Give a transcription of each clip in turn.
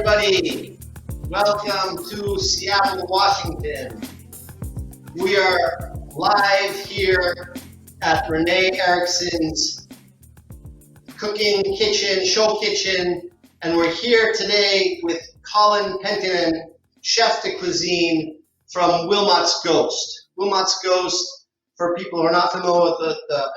everybody. Welcome to Seattle, Washington. We are live here at Renee Erickson's cooking kitchen, show kitchen, and we're here today with Collin Penttinen, chef de cuisine from Wilmott's Ghost. Wilmott's Ghost, for people who are not familiar with the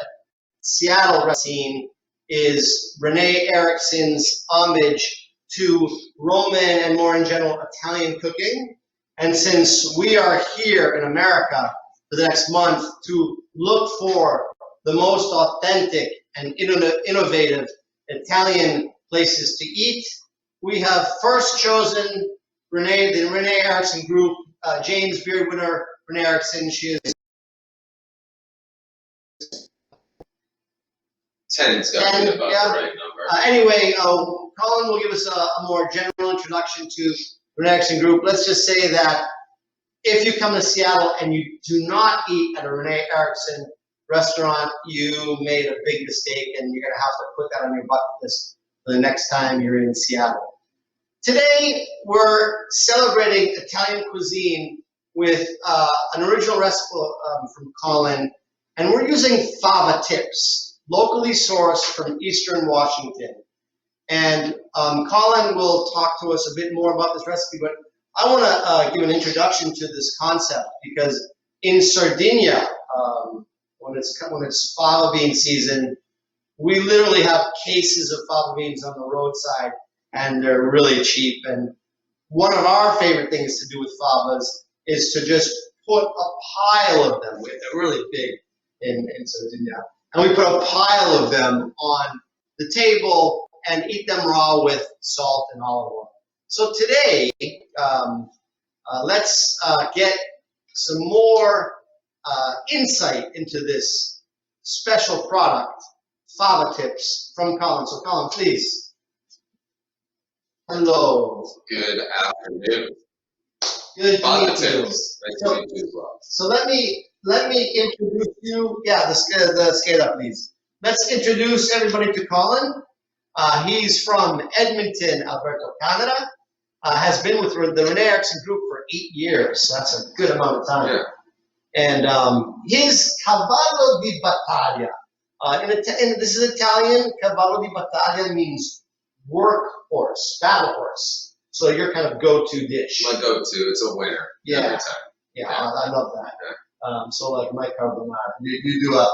Seattle scene, is Renee Erickson's homage to Roman and more in general Italian cooking. And since we are here in America for the next month to look for the most authentic and innovative Italian places to eat, we have first chosen the Renee Erickson group, James Beard winner Renee Erickson. She is 10's got to be about the right number. Anyway, Colin will give us a more general introduction to Renee Erickson Group. Let's just say that if you come to Seattle and you do not eat at a Renee Erickson restaurant, you made a big mistake, and you're going to have to put that on your bucket list for the next time you're in Seattle. Today, we're celebrating Italian cuisine with an original recipe from Colin, and we're using fava tips, locally sourced from Eastern Washington. And Colin will talk to us a bit more about this recipe, but I want to give an introduction to this concept because in Sardinia, when it's fava bean season, we literally have cases of fava beans on the roadside, and they're really cheap. And one of our favorite things to do with favas is to just put a pile of them. They're really big in Sardinia. And we put a pile of them on the table and eat them raw with salt and olive oil. So today, let's get some more insight into this special product, fava tips, from Colin. So Colin, please. Hello. Good afternoon. Good Fava to meet you. tips. Nice to meet you as well. So let me introduce you. Yeah, the scale, please. Let's introduce everybody to Colin. He's from Edmonton, Alberta, Canada. Has been with the Renee Erickson Group for 8 years. So that's a good amount of time. Yeah. And his cavallo di battaglia. This is Italian. Cavallo di battaglia means workhorse, battle horse. So your kind of go-to dish. My go-to. It's a winner every time. Yeah, I love that. Yeah. So like my carbonara. You do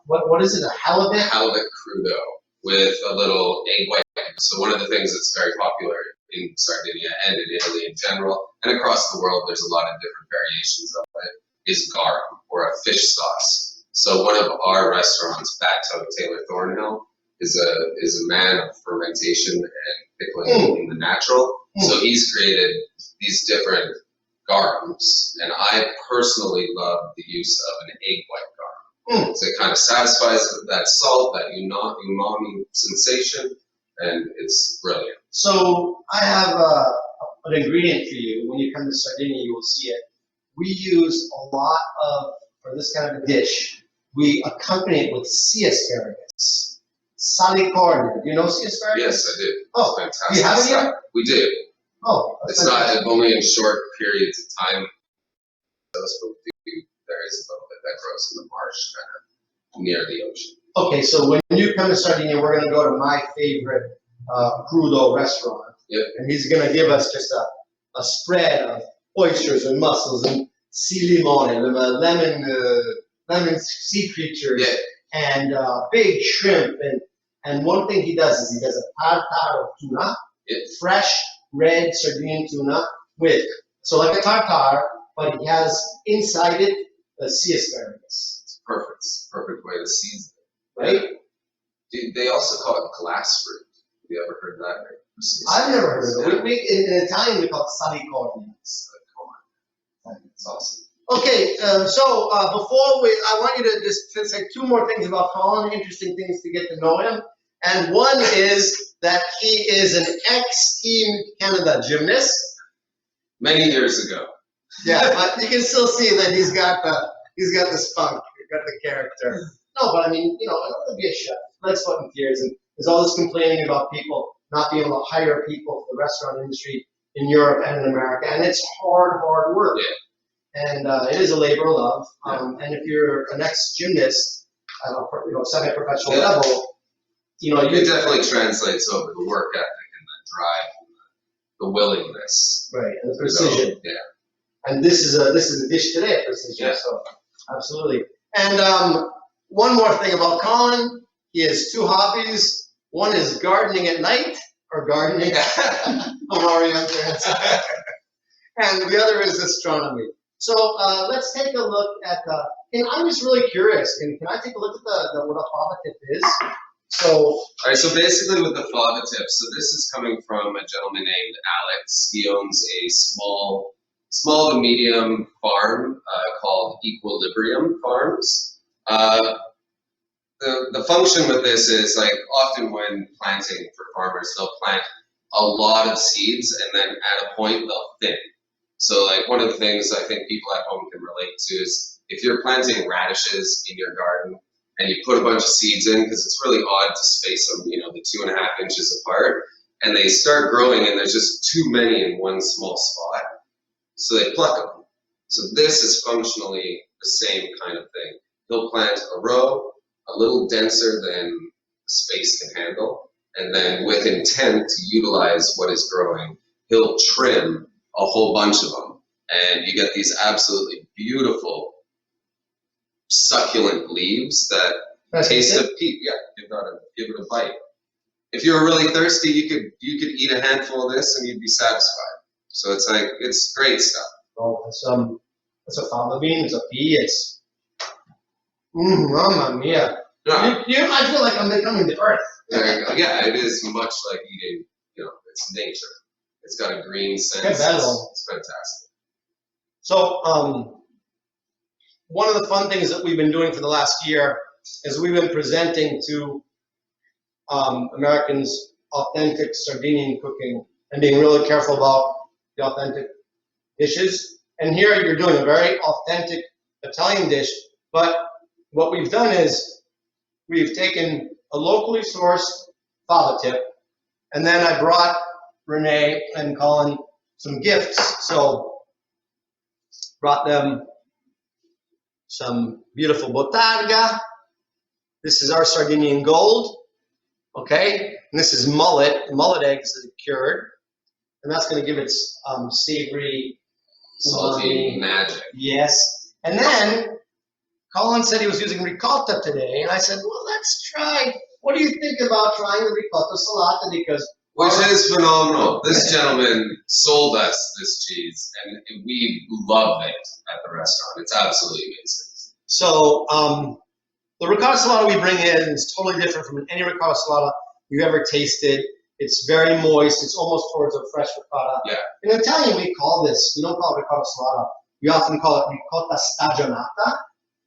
what is it? A halibut? Halibut crudo with a little egg white. So one of the things that's very popular in Sardinia and in Italy in general, and across the world, there's a lot of different variations of it, is garum, or a fish sauce. So one of our restaurants, Bateau Taylor Thornhill, is a man of fermentation and pickling in the natural. So he's created these different garums, and I personally love the use of an egg white garum. So it kind of satisfies that salt, that umami sensation, and it's brilliant. So I have an ingredient for you. When you come to Sardinia, you will see it. We use a lot of, for this kind of a dish, we accompany it with sea asparagus. Salicornia. Do you know sea asparagus? Yes, I do. Oh, it's fantastic. Do you have it here? We do. Oh, it's fantastic. Not only in short periods of time. There is a little bit that grows in the marsh, kind of near the ocean. Okay, so when you come to Sardinia, we're going to go to my favorite crudo restaurant. Yep. And he's going to give us just a spread of oysters and mussels and sea limone, lemon sea creatures, and big shrimp. And one thing he does is he does a tartare of tuna, fresh red Sardinian tuna so like a tartare, but he has inside it the sea asparagus. It's perfect. It's a perfect way to season it. Right? They also call it glass fruit. Have you ever heard that? I've never heard of it. In Italian, we call it salicornia. It's awesome. Okay, so before I want you to just say two more things about Colin, interesting things to get to know him. And one is that he is an ex-Team Canada gymnast. Many years ago. Yeah, but you can still see that he's got the spunk, he's got the character. No, but I mean, I don't want to be a chef. Blood, sweat, and tears, and there's all this complaining about people not being able to hire people for the restaurant industry in Europe and in America. And it's hard work. Yeah. And it is a labor of love. And if you're an ex-gymnast at a semi-professional level, it definitely translates over the work ethic and the drive, and the willingness. Right, and the precision. Yeah. And this is a dish today at Precision. Yeah. So absolutely. And one more thing about Colin, he has two hobbies. One is gardening at night, or gardening. I'm already on there. And the other is astronomy. So let's take a look at and I'm just really curious. Can I take a look at what a fava tip is? So, all right, so basically with the fava tip, so this is coming from a gentleman named Alex. He owns a small to medium farm called Equilibrium Farms. The function with this is, like, often when planting for farmers, they'll plant a lot of seeds and then at a point they'll thin. So, like, one of the things I think people at home can relate to is if you're planting radishes in your garden and you put a bunch of seeds in, because it's really odd to space them, the 2.5 inches apart, and they start growing and there's just too many in one small spot. So they pluck them. So this is functionally the same kind of thing. He'll plant a row a little denser than the space can handle, and then with intent to utilize what is growing, he'll trim a whole bunch of them, and you get these absolutely beautiful, succulent leaves that taste of peat. Yeah, give it a bite. If you were really thirsty, you could eat a handful of this and you'd be satisfied. So it's great stuff. Oh, it's a fava bean, it's a pea, it's mamma mia. Yeah. I feel like I'm becoming the earth. There you go. Yeah, it is much like eating, it's nature. It's got a green sense. It's fantastic. So, one of the fun things that we've been doing for the last year is we've been presenting to Americans authentic Sardinian cooking and being really careful about the authentic dishes. And here you're doing a very authentic Italian dish, but what we've done is we've taken a locally sourced fava tip, and then I brought Renee and Colin some gifts. So brought them some beautiful bottarga. This is our Sardinian gold, okay? And this is mullet eggs that are cured. And that's going to give it savory, salty magic. Yes. And then Colin said he was using ricotta today, and I said, well, let's try. What do you think about trying the ricotta salad? Because which is phenomenal. This gentleman sold us this cheese, and we love it at the restaurant. It's absolutely amazing. So the ricotta salad we bring in is totally different from any ricotta salad you ever tasted. It's very moist. It's almost towards a fresh ricotta. Yeah. In Italian, we call this, we don't call it ricotta salata. We often call it ricotta stagionata.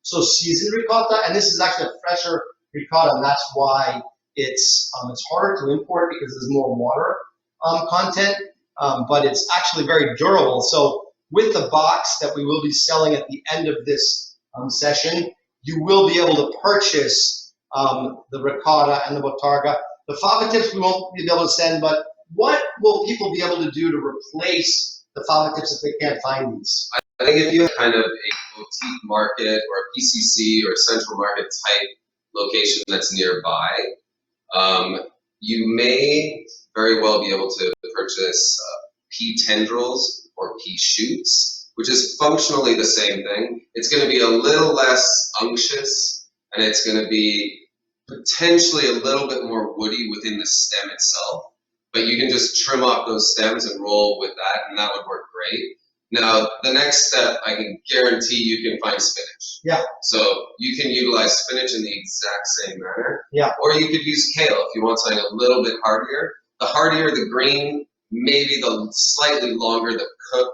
So seasoned ricotta, and this is actually a fresher ricotta, and that's why it's harder to import because there's more water content, but it's actually very durable. So with the box that we will be selling at the end of this session, you will be able to purchase the ricotta and the bottarga. The fava tips we won't be able to send, but what will people be able to do to replace the fava tips if they can't find these? I think if you have kind of a boutique market or a PCC or central market type location that's nearby, you may very well be able to purchase pea tendrils or pea shoots, which is functionally the same thing. It's going to be a little less unctuous, and it's going to be potentially a little bit more woody within the stem itself, but you can just trim off those stems and roll with that, and that would work great. Now, the next step, I can guarantee you can find spinach. Yeah. So you can utilize spinach in the exact same manner. Yeah. Or you could use kale if you want something a little bit hardier. The hardier the green, maybe the slightly longer the cook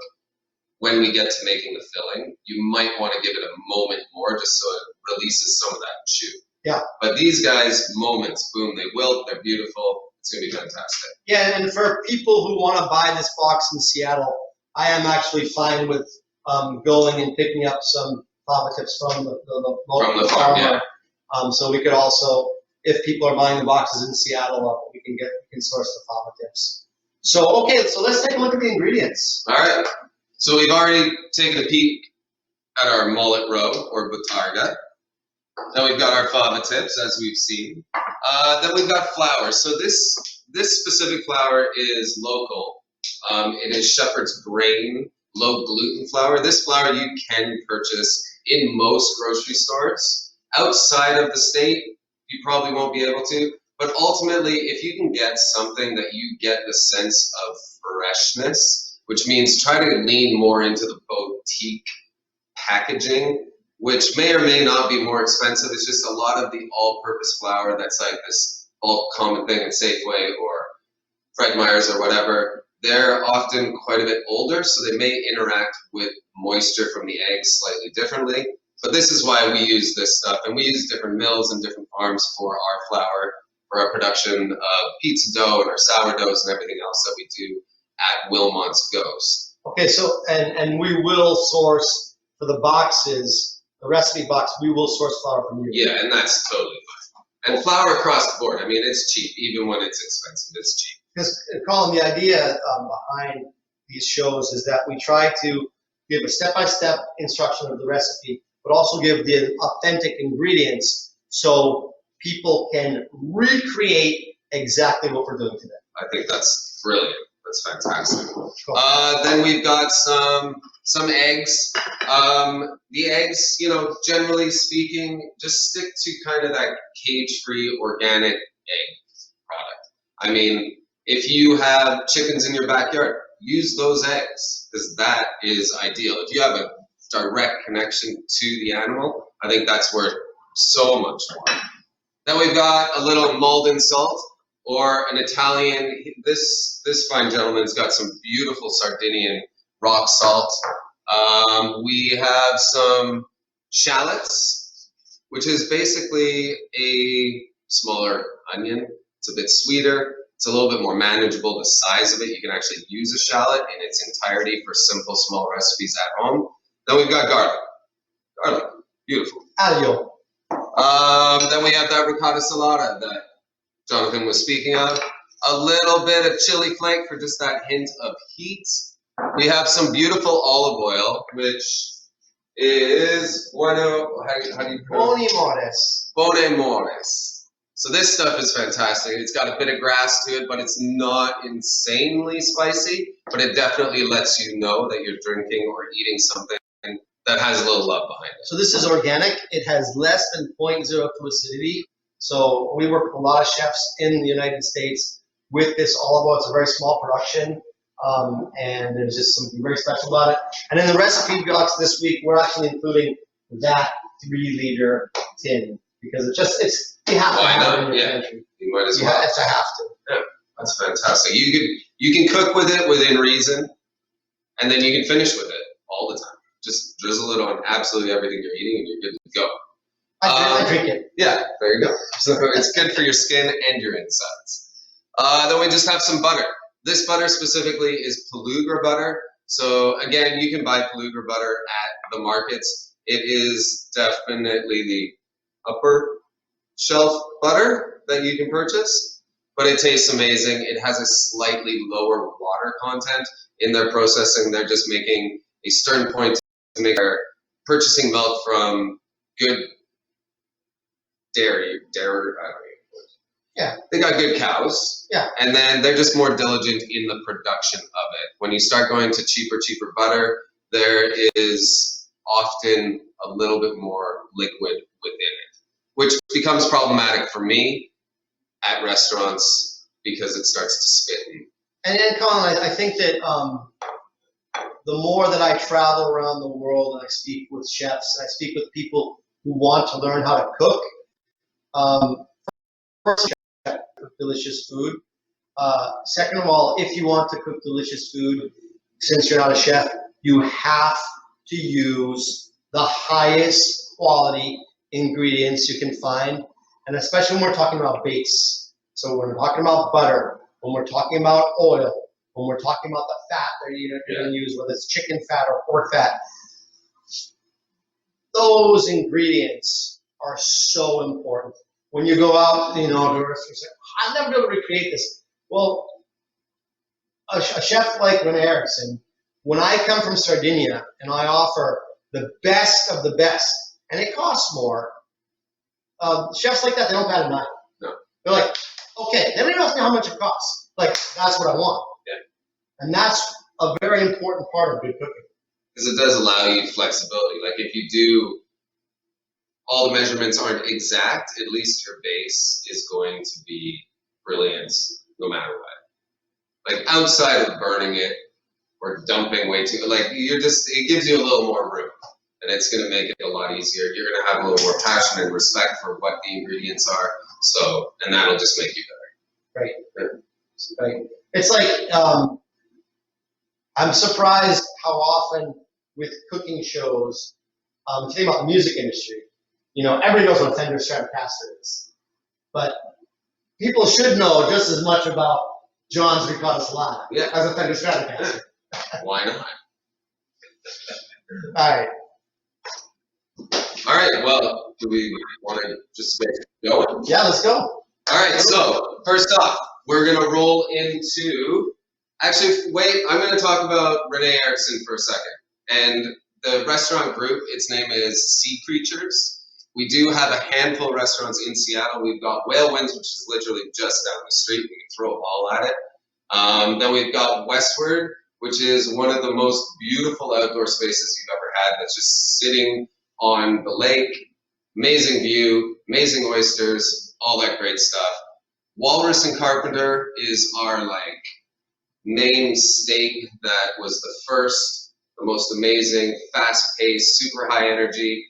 when we get to making the filling. You might want to give it a moment more just so it releases some of that chew. Yeah. But these guys, moments, boom, they wilt, they're beautiful. It's going to be fantastic. Yeah, and for people who want to buy this box in Seattle, I am actually fine with going and picking up some fava tips from the local farm, farmer. yeah. So we could also, if people are buying the boxes in Seattle, we can source the fava tips. So, okay, so let's take a look at the ingredients. All right. So we've already taken a peek at our mullet roe or bottarga. Then we've got our fava tips, as we've seen. Then we've got flour. So this specific flour is local. It is Shepherd's Grain low gluten flour. This flour you can purchase in most grocery stores. Outside of the state, you probably won't be able to. But ultimately, if you can get something that you get the sense of freshness, which means try to lean more into the boutique packaging, which may or may not be more expensive. It's just a lot of the all-purpose flour that's like this bulk common thing at Safeway or Fred Meyer's or whatever. They're often quite a bit older, so they may interact with moisture from the eggs slightly differently. But this is why we use this stuff, and we use different mills and different farms for our flour, for our production of pizza dough and our sourdoughs and everything else that we do at Wilmott's Goes. Okay, so, and we will source for the boxes, the recipe box, we will source flour from you. Yeah, and that's totally fine. And flour across the board, I mean, it's cheap. Even when it's expensive, it's cheap. Because, Colin, the idea behind these shows is that we try to give a step-by-step instruction of the recipe, but also give the authentic ingredients so people can recreate exactly what we're doing today. I think that's brilliant. That's fantastic. Cool. Then we've got some eggs. The eggs, you know, generally speaking, just stick to kind of that cage-free organic egg product. I mean, if you have chickens in your backyard, use those eggs because that is ideal. If you have a direct connection to the animal, I think that's worth so much more. Then we've got a little Malden salt or an Italian. This fine gentleman's got some beautiful Sardinian rock salt. We have some shallots, which is basically a smaller onion. It's a bit sweeter. It's a little bit more manageable, the size of it. You can actually use a shallot in its entirety for simple, small recipes at home. Then we've got garlic. Garlic, beautiful. Aglio. Then we have that ricotta salad that Jonathan was speaking of. A little bit of chili flake for just that hint of heat. We have some beautiful olive oil, which is bueno, how do you pronounce it? Bone mores. So this stuff is fantastic. It's got a bit of grass to it, but it's not insanely spicy, but it definitely lets you know that you're drinking or eating something that has a little love behind it. So this is organic. It has less than 0.02 acidity. So we work with a lot of chefs in the United States with this olive oil. It's a very small production, and there's just something very special about it. And in the recipe box this week, we're actually including that 3-liter tin because you have to have it in your pantry. You might as well. It's a have to. Yeah, that's fantastic. You can cook with it within reason, and then you can finish with it all the time. Just drizzle it on absolutely everything you're eating, and you're good to go. I drink it. Yeah, there you go. So it's good for your skin and your insides. Then we just have some butter. This butter specifically is Palugua Butter. So again, you can buy Palugua Butter at the markets. It is definitely the upper shelf butter that you can purchase, but it tastes amazing. It has a slightly lower water content in their processing. They're just making a stern point to make their purchasing milk from good dairy, I don't know. Yeah. They got good cows. Yeah. And then they're just more diligent in the production of it. When you start going to cheaper butter, there is often a little bit more liquid within it, which becomes problematic for me at restaurants because it starts to spit. And then, Colin, I think that the more that I travel around the world and I speak with chefs and I speak with people who want to learn how to cook, first, cook delicious food. Second of all, if you want to cook delicious food, since you're not a chef, you have to use the highest quality ingredients you can find, and especially when we're talking about base. So when we're talking about butter, when we're talking about oil, when we're talking about the fat that you're going to use, whether it's chicken fat or pork fat, those ingredients are so important. when you go out, you know, to a restaurant, you say, I'll never be able to recreate this. Well, a chef like Renee Erickson, when I come from Sardinia and I offer the best of the best, and it costs more, chefs like that, they don't bat an eye. No. They're like, okay, they don't even ask me how much it costs. Like, that's what I want. Yeah. And that's a very important part of good cooking. Because it does allow you flexibility. Like if you do, all the measurements aren't exact, at least your base is going to be brilliant no matter what. Like outside of burning it or dumping way too, like it gives you a little more room. And it's going to make it a lot easier. You're going to have a little more passion and respect for what the ingredients are. So, and that'll just make you better. Right. Right. It's like, I'm surprised how often with cooking shows, if you think about the music industry, you know, everybody knows what a Fender Stratocaster is. But people should know just as much about John's Ricotta Salad as a Fender Stratocaster. Why not? All right. All right, well, do we want to just get going? Yeah, let's go. All right, so first off, we're going to roll into, actually, wait, I'm going to talk about Renee Erickson for a second. And the restaurant group, its name is Sea Creatures. We do have a handful of restaurants in Seattle. We've got Whale Winds, which is literally just down the street. We can throw a ball at it. Then we've got Westward, which is one of the most beautiful outdoor spaces you've ever had. That's just sitting on the lake, amazing view, amazing oysters, all that great stuff. Walrus and Carpenter is our like main steak that was the first, the most amazing, fast-paced, super high energy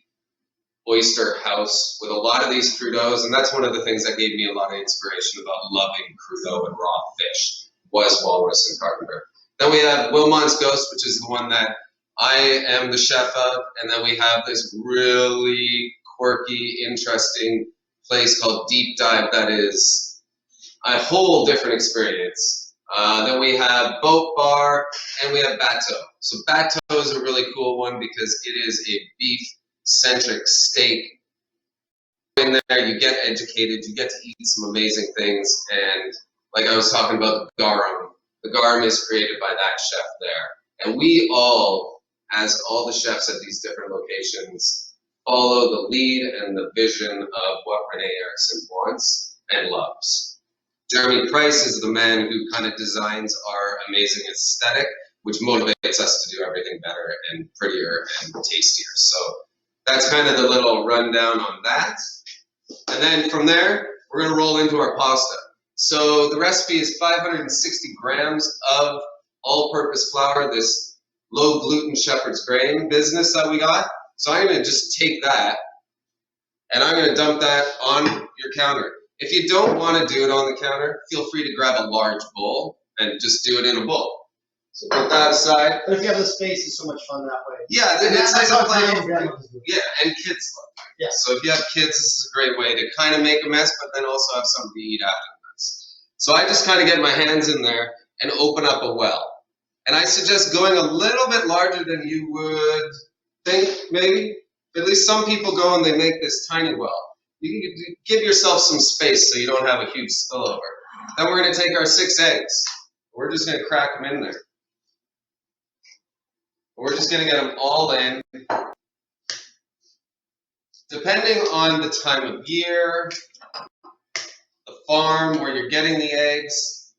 oyster house with a lot of these crudos, and that's one of the things that gave me a lot of inspiration about loving crudo and raw fish was Walrus and Carpenter. Then we have Wilmott's Ghost, which is the one that I am the chef of, and then we have this really quirky, interesting place called Deep Dive that is a whole different experience. Then we have Boat Bar, and we have Bateau. So Bateau is a really cool one because it is a beef-centric steak. In there, you get educated, you get to eat some amazing things, and like I was talking about the garum is created by that chef there. And we all, as all the chefs at these different locations, follow the lead and the vision of what Renee Erickson wants and loves. Jeremy Price is the man who kind of designs our amazing aesthetic, which motivates us to do everything better and prettier and tastier. So that's kind of the little rundown on that. And then from there, we're going to roll into our pasta. So the recipe is 560 grams of all-purpose flour, this low-gluten shepherd's grain business that we got. So I'm going to just take that, and I'm going to dump that on your counter. If you don't want to do it on the counter, feel free to grab a large bowl and just do it in a bowl. So put that aside. But if you have the space, it's so much fun that way. Yeah, it's like a play. Yeah, and kids love it. Yeah. So if you have kids, this is a great way to kind of make a mess, but then also have something to eat after the mess. So I just kind of get my hands in there and open up a well. And I suggest going a little bit larger than you would think, maybe. At least some people go and they make this tiny well. You can give yourself some space so you don't have a huge spillover. Then we're going to take our 6 eggs. We're just going to crack them in there. We're just going to get them all in. Depending on the time of year, the farm where you're getting the eggs,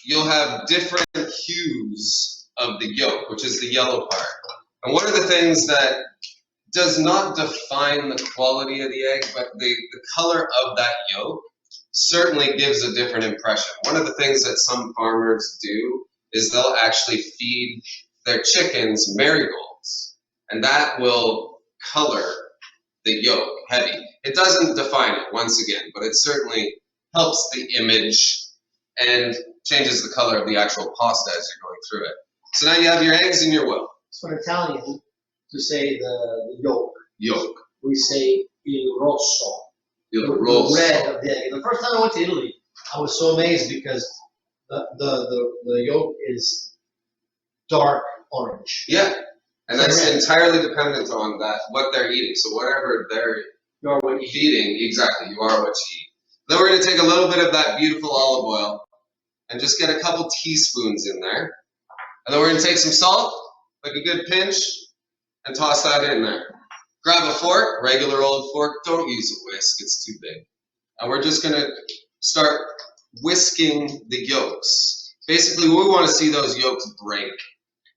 you'll have different hues of the yolk, which is the yellow part. And one of the things that does not define the quality of the egg, but the color of that yolk certainly gives a different impression. One of the things that some farmers do is they'll actually feed their chickens marigolds, and that will color the yolk heavy. It doesn't define it, once again, but it certainly helps the image and changes the color of the actual pasta as you're going through it. So now you have your eggs and your well. So in Italian, to say the yolk, Yolk. we say il rosso. Il The rosso. red of the egg. The first time I went to Italy, I was so amazed because the yolk is dark orange. Yeah. And that's entirely dependent on that, what they're eating. So whatever they're You are what you eat. Feeding, exactly, you are what you eat. Then we're gonna take a little bit of that beautiful olive oil and just get a couple teaspoons in there. And then we're gonna take some salt, like a good pinch, and toss that in there. Grab a fork, regular old fork, don't use a whisk, it's too big. And we're just gonna start whisking the yolks. Basically, we wanna see those yolks break.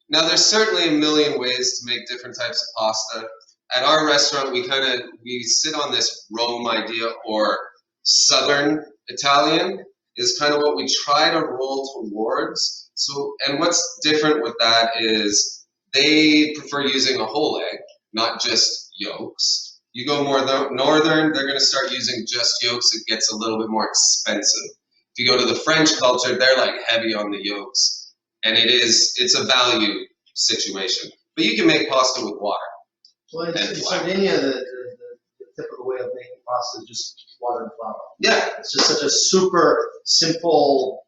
Now there's certainly a million ways to make different types of pasta. At our restaurant, we sit on this Rome idea, or Southern Italian is kind of what we try to roll towards. So, and what's different with that is they prefer using a whole egg, not just yolks. You go more northern, they're going to start using just yolks. It gets a little bit more expensive. If you go to the French culture, they're like heavy on the yolks, and it's a value situation. But you can make pasta with water. Well, in Sardinia, the typical way of making pasta is just water and flour. Yeah. It's just such a super simple,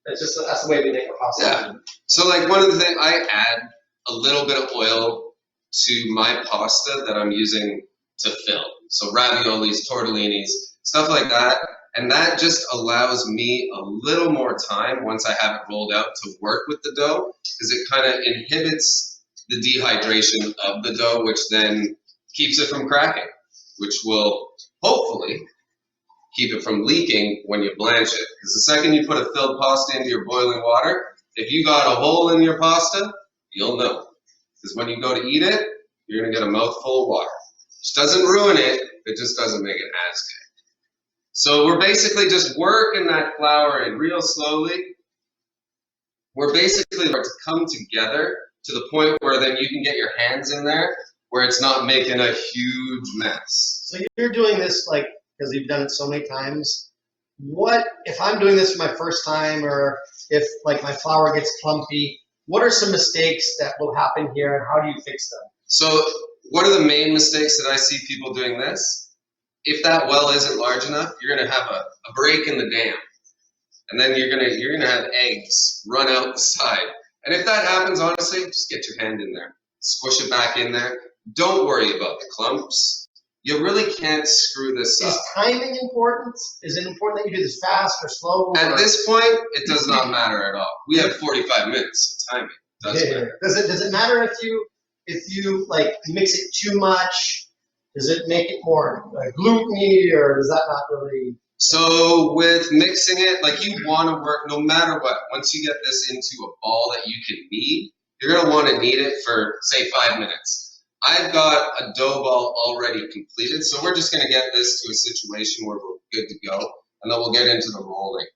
that's the way we make our pasta. Yeah. So like one of the things, I add a little bit of oil to my pasta that I'm using to fill. So raviolis, tortellinis, stuff like that. And that just allows me a little more time once I have it rolled out to work with the dough, because it kind of inhibits the dehydration of the dough, which then keeps it from cracking, which will hopefully keep it from leaking when you blanch it. Because the second you put a filled pasta into your boiling water, if you got a hole in your pasta, you'll know. Because when you go to eat it, you're going to get a mouthful of water. Which doesn't ruin it, it just doesn't make it as good. So we're basically just working that flour in real slowly. We're basically going to come together to the point where then you can get your hands in there, where it's not making a huge mess. So you're doing this like, because you've done it so many times. What, if I'm doing this for my first time, or if like my flour gets clumpy, what are some mistakes that will happen here, and how do you fix them? So one of the main mistakes that I see people doing this, if that well isn't large enough, you're gonna have a break in the dam. And then you're gonna have eggs run out the side. And if that happens, honestly, just get your hand in there. Squish it back in there. Don't worry about the clumps. You really can't screw this up. Is timing important? Is it important that you do this fast or slow? Or? At this point, it does not matter at all. We have 45 minutes, so timing does matter. Does it matter if you like mix it too much? Does it make it more gluten-y, or does that not really? So with mixing it, like you want to work no matter what. Once you get this into a ball that you can knead, you're going to want to knead it for, say, 5 minutes. I've got a dough ball already completed, so we're just going to get this to a situation where we're good to go, and then we'll get into the rolling.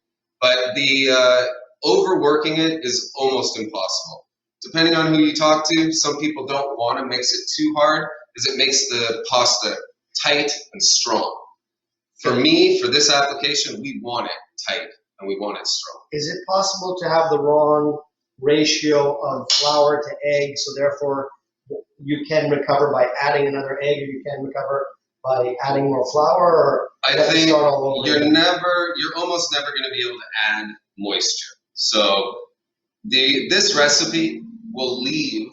But the overworking it is almost impossible. Depending on who you talk to, some people don't want to mix it too hard, because it makes the pasta tight and strong. For me, for this application, we want it tight and we want it strong. Is it possible to have the wrong ratio of flour to egg, so therefore you can recover by adding another egg, or you can recover by adding more flour? Or I think you're almost never going to be able to add moisture. So this recipe will leave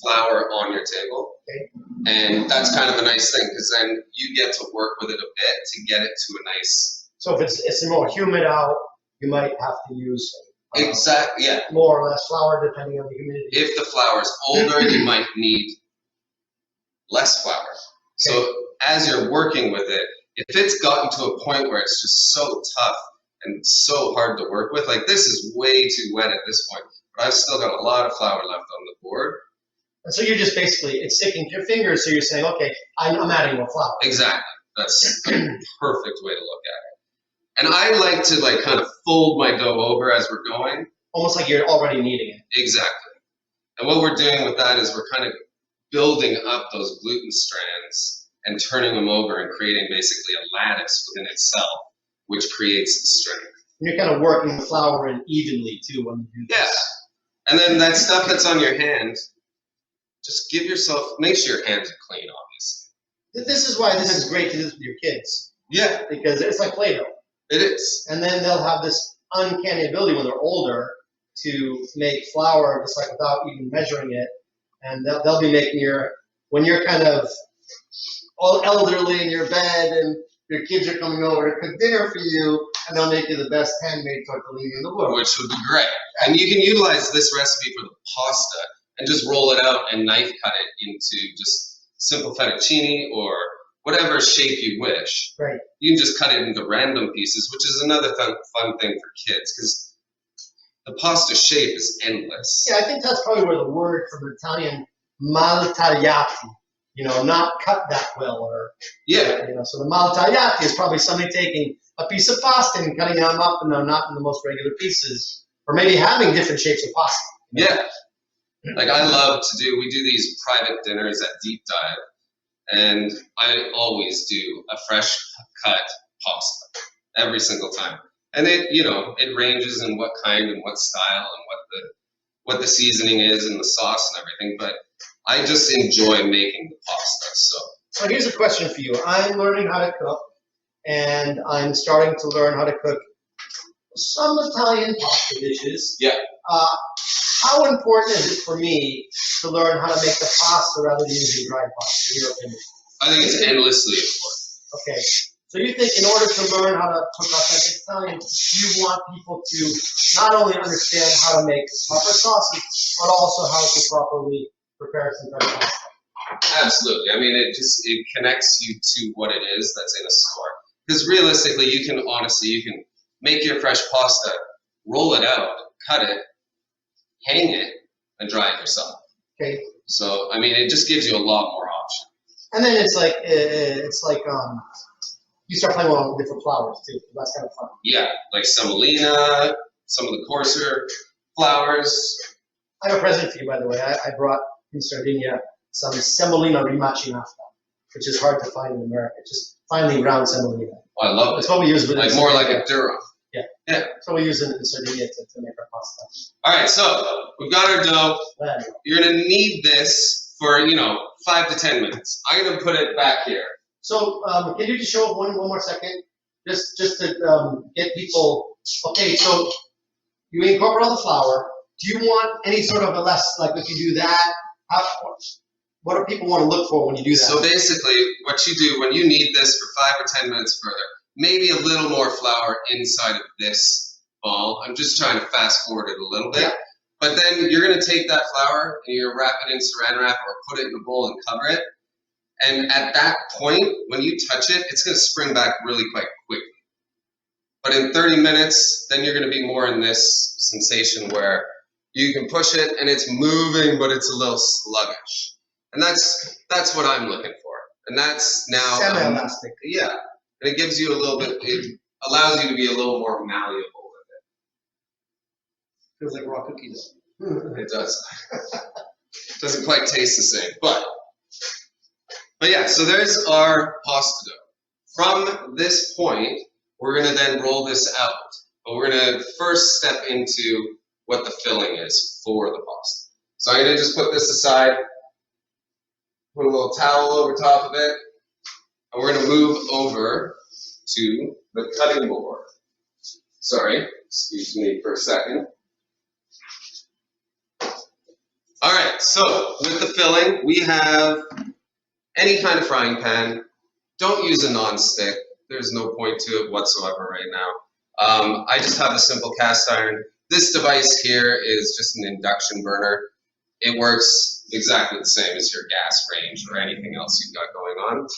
flour on your table. Okay. And that's kind of a nice thing, because then you get to work with it a bit to get it to a nice. So if it's more humid out, you might have to use exactly, yeah, more or less flour depending on the humidity. If the flour is older, you might need less flour. Okay. So as you're working with it, if it's gotten to a point where it's just so tough and so hard to work with, like this is way too wet at this point, but I've still got a lot of flour left on the board. And so you're just basically, it's sticking to your fingers, so you're saying, okay, I'm adding more flour. Exactly. That's the perfect way to look at it. And I like to like kind of fold my dough over as we're going. Almost like you're already kneading it. Exactly. And what we're doing with that is we're kind of building up those gluten strands and turning them over and creating basically a lattice within itself, which creates the strength. And you're kind of working the flour in evenly too when you do this. Yeah. And then that stuff that's on your hand, just make sure your hands are clean, obviously. This is why this is great to do this with your kids. Yeah. Because it's like Play-Doh. It is. And then they'll have this uncanny ability when they're older to make flour just like without even measuring it. And they'll be making when you're kind of all elderly in your bed and your kids are coming over to cook dinner for you, and they'll make you the best handmade tortellini in the world. Which would be great. And you can utilize this recipe for the pasta and just roll it out and knife cut it into just simple fettuccine or whatever shape you wish. Right. You can just cut it into random pieces, which is another fun thing for kids because the pasta shape is endless. Yeah, I think that's probably where the word from Italian mal tagliati, not cut that well, or so the mal tagliati is probably somebody taking a piece of pasta and cutting them up, and not in the most regular pieces, or maybe having different shapes of pasta. Yeah, like we do these private dinners at Deep Dive, and I always do a fresh cut pasta every single time, and it ranges in what kind and what style and what the seasoning is and the sauce and everything, but I just enjoy making the pasta. So here's a question for you. I'm learning how to cook, and I'm starting to learn how to cook some Italian pasta dishes. Yeah. How important is it for me to learn how to make the pasta rather than using dried pasta, in your opinion? I think it's endlessly important. Okay. So you think in order to learn how to cook authentic Italian, you want people to not only understand how to make proper sauces, but also how to properly prepare some kind of pasta. Absolutely. I mean, it connects you to what it is that's in a store. Because realistically, you can make your fresh pasta, roll it out, cut it, hang it, and dry it yourself. Okay. So, I mean, it just gives you a lot more options. And then it's like you start playing with different flours too. That's kind of fun. Yeah, like semolina, some of the coarser flours. I have a present for you, by the way. I brought in Sardinia some semolina rimacinata, which is hard to find in America. Just finely ground semolina. Oh, I love it. That's what we use with like more like a durum. Yeah. Yeah. That's what we use in Sardinia to make our pasta. All right, so we've got our dough. You're gonna need this for 5 to 10 minutes. I'm gonna put it back here. So can you just show up one more second, just to get people? Okay, so you incorporate all the flour. Do you want any sort of if you do that? What do people want to look for when you do that? So basically, what you do when you knead this for 5 or 10 minutes further, maybe a little more flour inside of this ball. I'm just trying to fast forward it a little bit. Yeah. But then you're going to take that flour and you're wrap it in saran wrap or put it in a bowl and cover it. And at that point, when you touch it, it's going to spring back really quite quickly. But in 30 minutes, then you're going to be more in this sensation where you can push it and it's moving, but it's a little sluggish. And that's what I'm looking for. And that's now semi-elastic. Yeah. And it gives you a little bit, it allows you to be a little more malleable with it. Feels like raw cookie dough. It does. Doesn't quite taste the same, but yeah, so there's our pasta dough. From this point, we're gonna then roll this out. But we're gonna first step into what the filling is for the pasta. So I'm gonna just put this aside, put a little towel over top of it, and we're gonna move over to the cutting board. Sorry, excuse me for a second. All right, so with the filling, we have any kind of frying pan. Don't use a non-stick. There's no point to it whatsoever right now. I just have a simple cast iron. This device here is just an induction burner. It works exactly the same as your gas range or anything else you've got going on.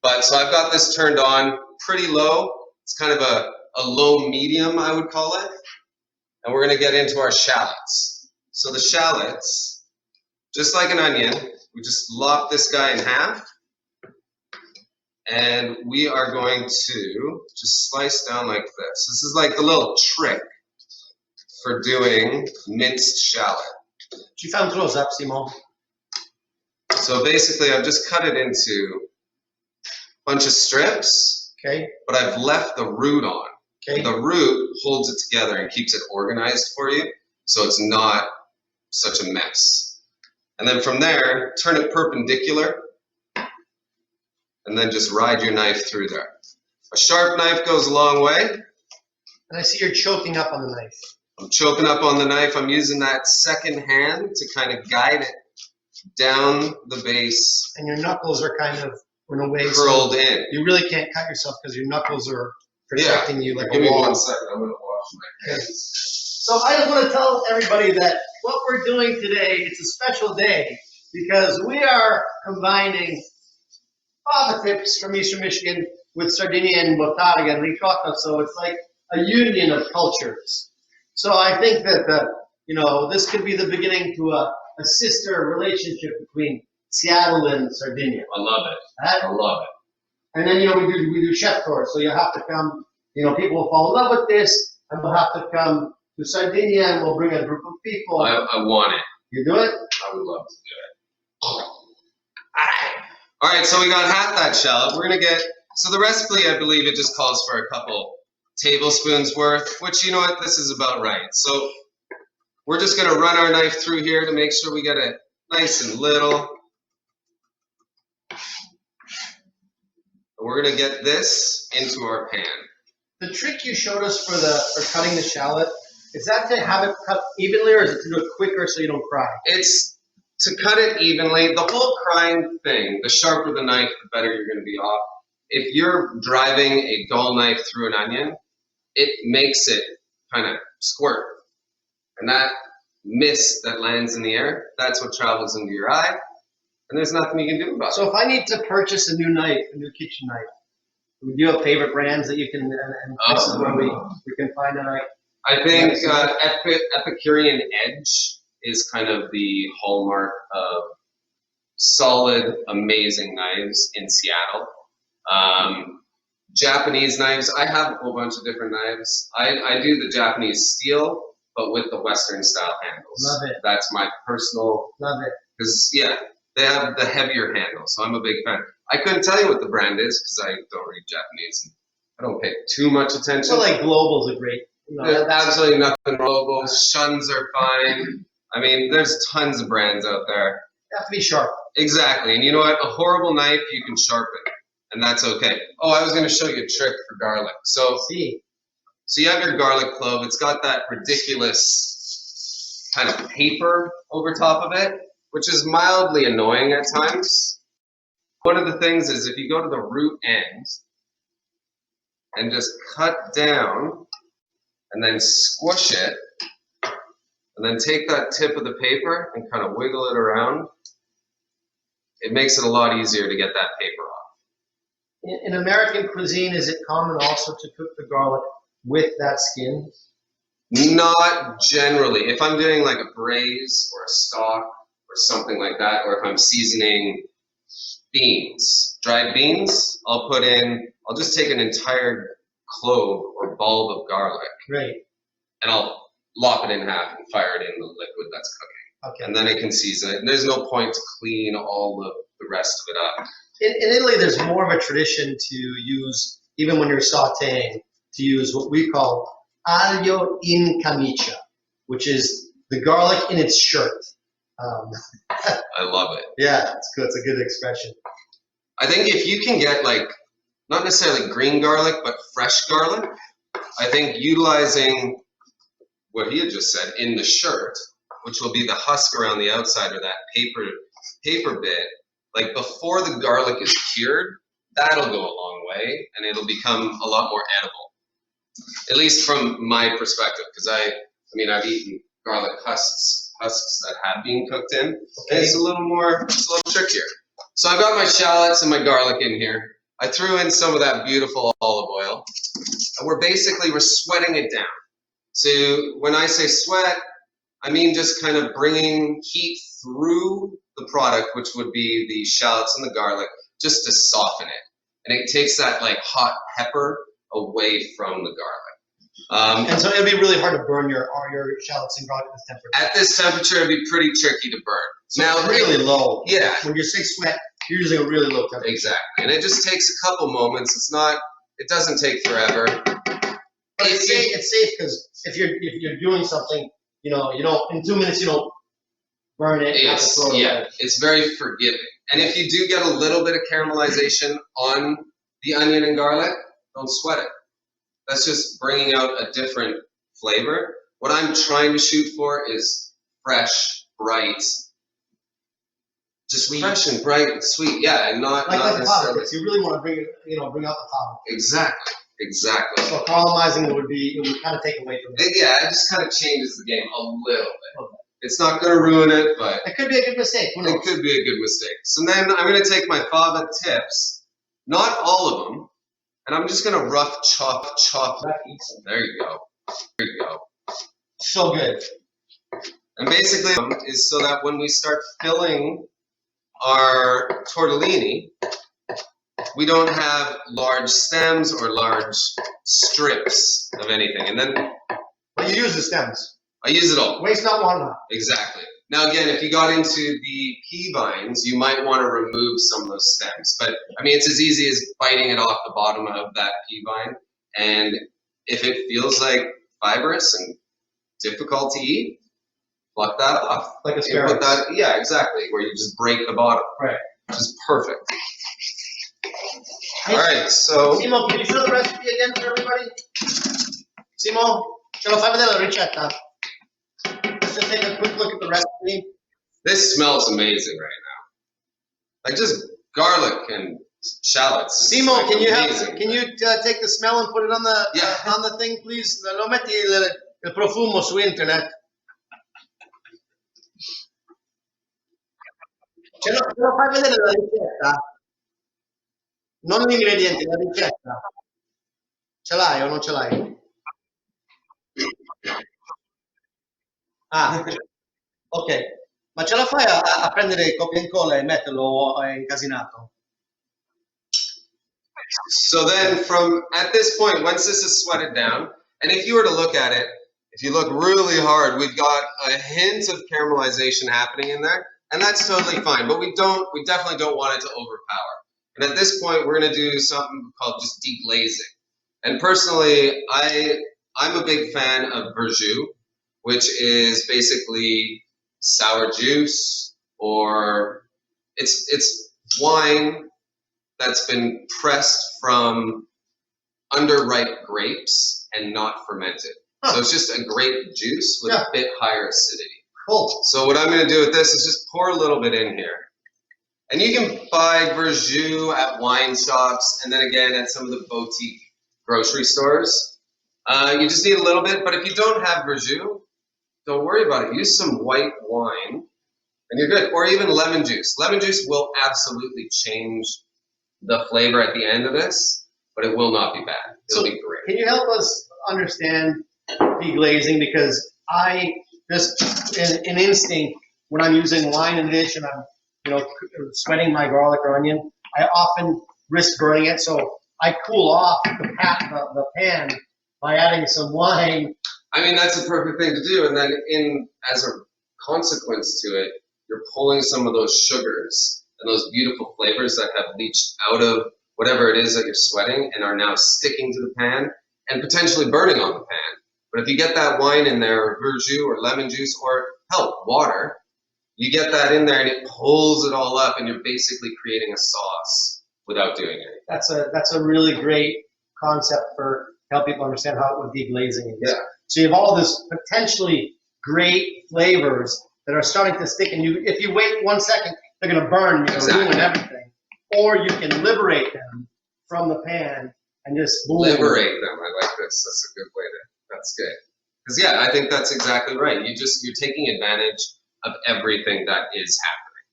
But so I've got this turned on pretty low. It's kind of a low medium, I would call it. And we're gonna get into our shallots. So the shallots, just like an onion, we just lop this guy in half. And we are going to just slice down like this. This is like the little trick for doing minced shallot. You found close up, Simon. So basically, I've just cut it into a bunch of strips. Okay. But I've left the root on. Okay. The root holds it together and keeps it organized for you, so it's not such a mess. And then from there, turn it perpendicular, and then just ride your knife through there. A sharp knife goes a long way. And I see you're choking up on the knife. I'm choking up on the knife. I'm using that second hand to kind of guide it down the base, And your knuckles are kind of, in a way, curled in. you really can't cut yourself because your knuckles are protecting you like Give a me wall. 1 second. I'm going to wash my hands. So I just want to tell everybody that what we're doing today, it's a special day because we are combining fava tips from Eastern Michigan with Sardinia and bottarga and ricotta. So it's like a union of cultures. So I think that this could be the beginning to a sister relationship between Seattle and Sardinia. I love it. Right? I love it. And then we do chef tours. So you'll have to come. People will fall in love with this, and we'll have to come to Sardinia, and we'll bring a group of people. I want it. You do it? I would love to do it. All right, so we got half that shallot. We're gonna get, so the recipe, I believe it just calls for a couple tablespoons worth, which you know what, this is about right. So we're just gonna run our knife through here to make sure we get it nice and little. And we're gonna get this into our pan. The trick you showed us for cutting the shallot, is that to have it cut evenly, or is it to do it quicker so you don't cry? It's to cut it evenly. The whole crying thing, the sharper the knife, the better you're gonna be off. If you're driving a dull knife through an onion, it makes it kind of squirt. And that mist that lands in the air, that's what travels into your eye, and there's nothing you can do about it. So if I need to purchase a new knife, a new kitchen knife, do you have favorite brands that you can, and places where we can find a knife? I think Epicurean Edge is kind of the hallmark of solid, amazing knives in Seattle. Japanese knives, I have a whole bunch of different knives. I do the Japanese steel, but with the Western style handles. Love it. That's my personal. Love it. Because, yeah, they have the heavier handle, so I'm a big fan. I couldn't tell you what the brand is because I don't read Japanese and I don't pay too much attention. So like Global's a great. There's absolutely nothing wrong. Shuns are fine. I mean, there's tons of brands out there. You have to be sharp. Exactly, and you know what? A horrible knife you can sharpen, and that's okay. Oh, I was going to show you a trick for garlic. So you have your garlic clove. It's got that ridiculous kind of paper over top of it, which is mildly annoying at times. One of the things is if you go to the root end and just cut down and then squish it, and then take that tip of the paper and kind of wiggle it around, it makes it a lot easier to get that paper off. In American cuisine, is it common also to cook the garlic with that skin? Not generally. If I'm doing like a braise or a stock or something like that, or if I'm seasoning beans, dried beans, I'll just take an entire clove or bulb of garlic. Great. And I'll lop it in half and fire it in the liquid that's cooking. Okay. And then it can season it. And there's no point to clean all the rest of it up. In Italy, there's more of a tradition to use, even when you're sauteing, to use what we call aglio in camicia, which is the garlic in its shirt. I love it. Yeah, it's good. It's a good expression. I think if you can get not necessarily green garlic, but fresh garlic, I think utilizing what he had just said in the shirt, which will be the husk around the outside or that paper bit, like before the garlic is cured, that'll go a long way and it'll become a lot more edible. At least from my perspective, because I've eaten garlic husks that have been cooked in. Okay. It's a little trickier. So I've got my shallots and my garlic in here. I threw in some of that beautiful olive oil, and we're sweating it down. So when I say sweat, I mean just kind of bringing heat through the product, which would be the shallots and the garlic, just to soften it. And it takes that hot pepper away from the garlic. And so it'd be really hard to burn your shallots and garlic at this temperature. At this temperature, it'd be pretty tricky to burn. So now, really low. Yeah. When you say sweat, you're using a really low temperature. Exactly. And it just takes a couple moments. It doesn't take forever. But it's safe because if you're doing something, you don't, in 2 minutes, you don't burn it. It's very forgiving. And if you do get a little bit of caramelization on the onion and garlic, don't sweat it. That's just bringing out a different flavor. What I'm trying to shoot for is fresh, bright, just sweet. fresh and bright and sweet. Yeah, and not Like the necessarily. politics. You really want to bring it, bring out the politics. Exactly. So caramelizing it would kind of take away from it. Yeah, it just kind of changes the game a little bit. Okay. It's not going to ruin it, but it could be a good mistake. It could be a good mistake. So then I'm going to take my fava tips, not all of them, and I'm just going to rough chop. There you go. There you go. So good. And basically, is so that when we start filling our tortellini, we don't have large stems or large strips of anything. And then, but you use the stems. I use it all. Waste not, want not. Exactly. Now again, if you got into the pea vines, you might want to remove some of those stems. But I mean, it's as easy as biting it off the bottom of that pea vine. And if it feels like fibrous and difficult to eat, pluck that off. Like asparagus. Yeah, exactly. Where you just break the bottom. Right. Which is perfect. All right, so. Simo, can you show the recipe again for everybody? Simo, ce lo fai vedere la ricetta? Let's just take a quick look at the recipe. This smells amazing right now. Like just garlic and shallots. Simo, like can you take the smell and put it on the on the thing, please? Non metti il profumo su internet. Ce lo fai vedere la ricetta? Non gli ingredienti, la ricetta. Ce l'hai o non ce l'hai? Ah, ok. Ma ce la fai a prendere copia e incolla e metterlo incasinato? So then at this point, once this is sweated down, and if you were to look at it, if you look really hard, we've got a hint of caramelization happening in there, and that's totally fine, but we definitely don't want it to overpower. And at this point, we're gonna do something called just deglazing. And personally, I'm a big fan of verjus, which is basically sour juice, or it's wine that's been pressed from underripe grapes and not fermented. Huh. So it's just a grape juice with a bit higher acidity. Cool. So what I'm going to do with this is just pour a little bit in here. And you can buy verjus at wine shops, and then again at some of the boutique grocery stores. You just need a little bit, but if you don't have verjus, don't worry about it. Use some white wine, and you're good. Or even lemon juice. Lemon juice will absolutely change the flavor at the end of this, but it will not be bad. It'll be great. Can you help us understand deglazing? Because I just in instinct, when I'm using wine in a dish and I'm sweating my garlic or onion, I often risk burning it. So I cool off the pan by adding some wine. I mean, that's a perfect thing to do. And then as a consequence to it, you're pulling some of those sugars and those beautiful flavors that have leached out of whatever it is that you're sweating and are now sticking to the pan and potentially burning on the pan. But if you get that wine in there, or verjus or lemon juice, or hell, water, you get that in there and it pulls it all up, and you're basically creating a sauce without doing anything. That's a really great concept for help people understand what deglazing is. Yeah. So you have all this potentially great flavors that are starting to stick, and if you wait 1 second, they're going to burn, ruin everything. Or you can liberate them from the pan and just liberate them. I like this. That's a good way to. That's good. Because yeah, I think that's exactly right. You're taking advantage of everything that is happening.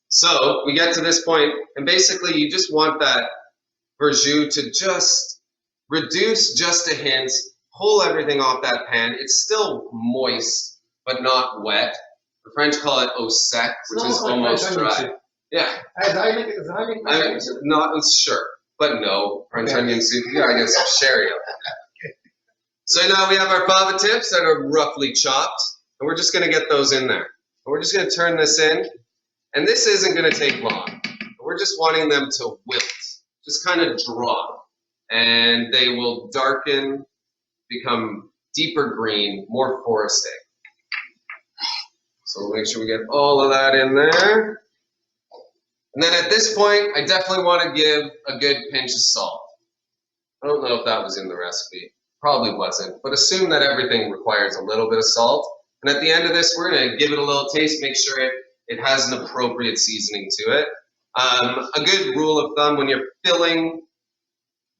So we get to this point, and basically you just want that verjus to just reduce just a hint, pull everything off that pan. It's still moist, but not wet. The French call it au sec, which is almost dry. Yeah. I'm not sure, but no. French onion soup. Yeah, I guess some sherry. So now we have our fava tips that are roughly chopped, and we're just going to get those in there. And we're just going to turn this in, and this isn't going to take long. We're just wanting them to wilt, just kind of drop, and they will darken, become deeper green, more foresty. So we'll make sure we get all of that in there. And then at this point, I definitely want to give a good pinch of salt. I don't know if that was in the recipe. Probably wasn't, but assume that everything requires a little bit of salt. And at the end of this, we're going to give it a little taste, make sure It has an appropriate seasoning to it. A good rule of thumb when you're filling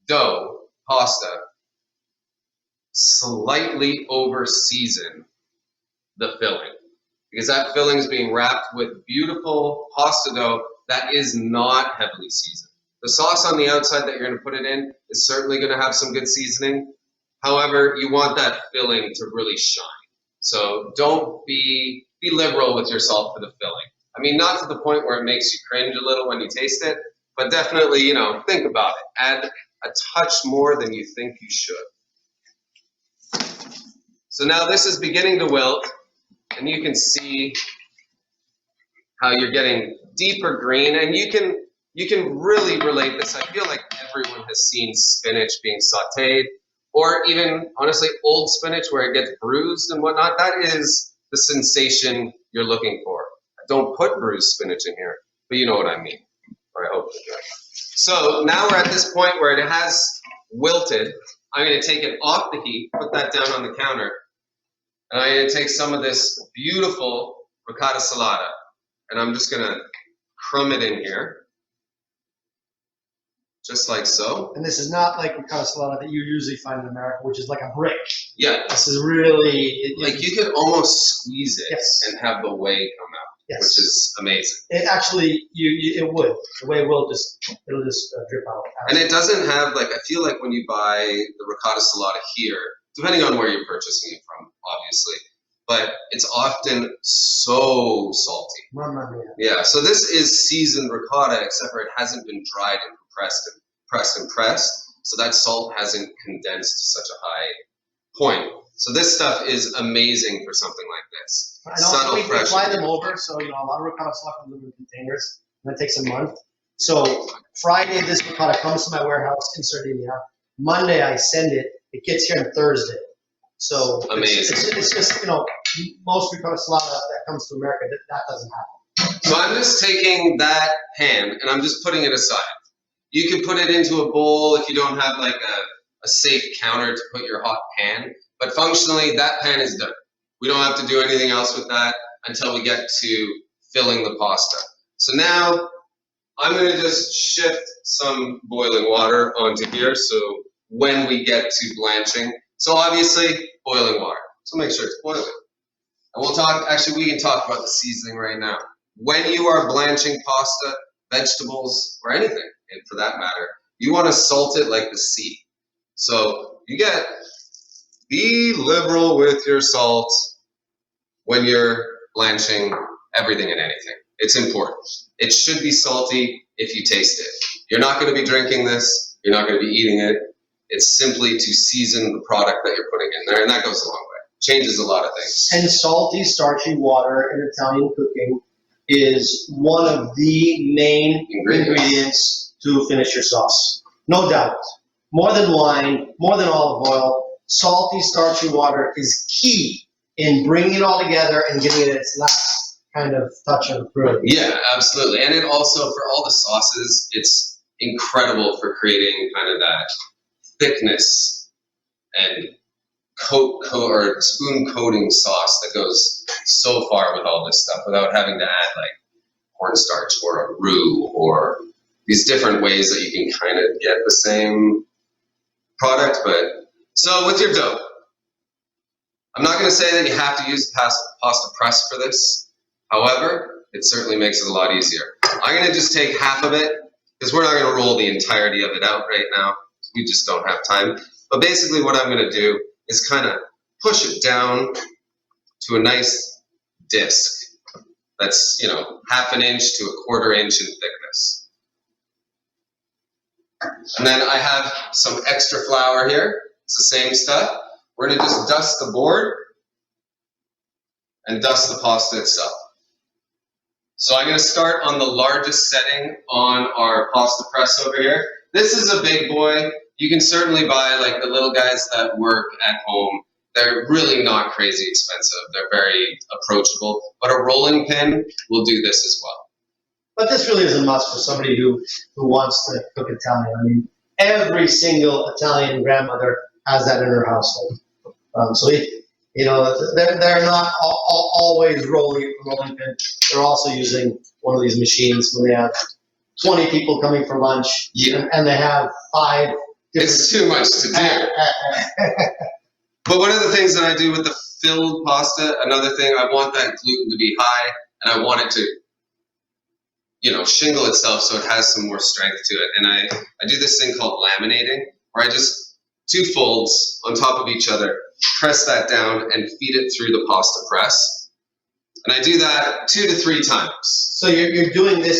dough, pasta, slightly over season the filling, because that filling is being wrapped with beautiful pasta dough that is not heavily seasoned. The sauce on the outside that you're going to put it in is certainly going to have some good seasoning. However, you want that filling to really shine. So don't be liberal with your salt for the filling. I mean, not to the point where it makes you cringe a little when you taste it, but definitely, think about it. Add a touch more than you think you should. So now this is beginning to wilt, and you can see how you're getting deeper green, and you can really relate this. I feel like everyone has seen spinach being sauteed, or even, honestly, old spinach where it gets bruised and whatnot. That is the sensation you're looking for. Don't put bruised spinach in here, but you know what I mean, or I hope you do. So now we're at this point where it has wilted. I'm going to take it off the heat, put that down on the counter, and I'm going to take some of this beautiful Ricotta Salad, and I'm just going to crumb it in here, just like so. And this is not like Ricotta Salad that you usually find in America, which is like a brick. Yeah. This is really... Like you could almost squeeze it yes. and have the whey come out, yes. Which is amazing. It actually, it would. The whey will just, it'll just drip out. And it doesn't have, I feel like when you buy the Ricotta Salad here, depending on where you're purchasing it from, obviously, but it's often so salty. Mamma mia. Yeah, so this is seasoned ricotta, except for it hasn't been dried and pressed, so that salt hasn't condensed to such a high point. So this stuff is amazing for something like this. And also we fly them over, so a lot of ricotta salad comes in containers, and that takes a month. So Friday, this ricotta comes to my warehouse in Sardinia. Monday, I send it. It gets here on Thursday. So amazing. It's just, most ricotta salad that comes to America, that doesn't happen. So I'm just taking that pan and I'm just putting it aside. You can put it into a bowl if you don't have a safe counter to put your hot pan, but functionally that pan is done. We don't have to do anything else with that until we get to filling the pasta. So now I'm going to just shift some boiling water onto here, so when we get to blanching, so obviously boiling water, so make sure it's boiling. And we can talk about the seasoning right now. When you are blanching pasta, vegetables, or anything, and for that matter, you want to salt it like the sea. So be liberal with your salt when you're blanching everything and anything. It's important. It should be salty if you taste it. You're not going to be drinking this. You're not going to be eating it. It's simply to season the product that you're putting in there, and that goes a long way. Changes a lot of things. And salty, starchy water in Italian cooking is one of the main ingredients to finish your sauce. No doubt. More than wine, more than olive oil, salty, starchy water is key in bringing it all together and giving it its last kind of touch of brilliance. Yeah, absolutely. And it also, for all the sauces, it's incredible for creating kind of that thickness and or spoon coating sauce that goes so far with all this stuff without having to add cornstarch or a roux or these different ways that you can kind of get the same product. But so with your dough, I'm not going to say that you have to use pasta press for this. However, it certainly makes it a lot easier. I'm going to just take half of it because we're not going to roll the entirety of it out right now. We just don't have time. But basically what I'm going to do is kind of push it down to a nice disc that's, half an inch to a quarter inch in thickness. And then I have some extra flour here. It's the same stuff. We're going to just dust the board and dust the pasta itself. So I'm going to start on the largest setting on our pasta press over here. This is a big boy. You can certainly buy the little guys that work at home. They're really not crazy expensive. They're very approachable. But a rolling pin will do this as well. But this really is a must for somebody who wants to cook Italian. I mean, every single Italian grandmother has that in her household. So You know, they're not always rolling it from rolling pin. They're also using one of these machines when they have 20 people coming for lunch, and they have 5 different. It's too much to do. But one of the things that I do with the filled pasta, another thing, I want that gluten to be high, and I want it to, shingle itself so it has some more strength to it. And I do this thing called laminating, where I just 2 folds on top of each other, press that down, and feed it through the pasta press. And I do that 2 to 3 times. So you're doing this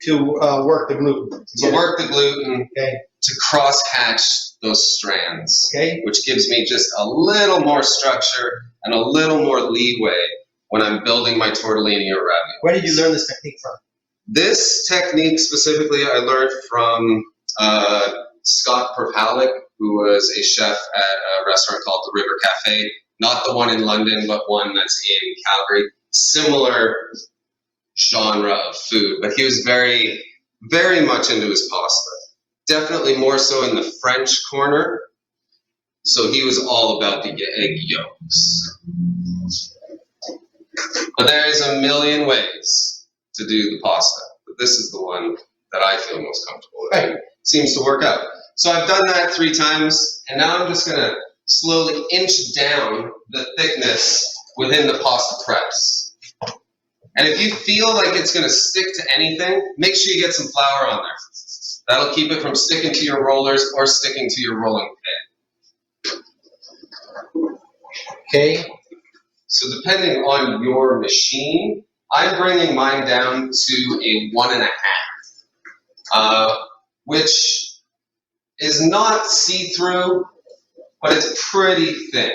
to work the gluten. To work the gluten, okay. To cross-hatch those strands, okay. Which gives me just a little more structure and a little more leeway when I'm building my tortellini or ravioli. Where did you learn this technique from? This technique specifically I learned from Scott Perpalik, who was a chef at a restaurant called the River Cafe, not the one in London, but one that's in Calgary. Similar genre of food, but he was very, very much into his pasta. Definitely more so in the French corner. So he was all about the egg yolks. But there's a million ways to do the pasta. But this is the one that I feel most comfortable with. Right. Seems to work out. So I've done that 3 times, and now I'm just going to slowly inch down the thickness within the pasta press. And if you feel like it's going to stick to anything, make sure you get some flour on there. That'll keep it from sticking to your rollers or sticking to your rolling pin. Okay. So depending on your machine, I'm bringing mine down to a 1.5, which is not see-through, but it's pretty thin.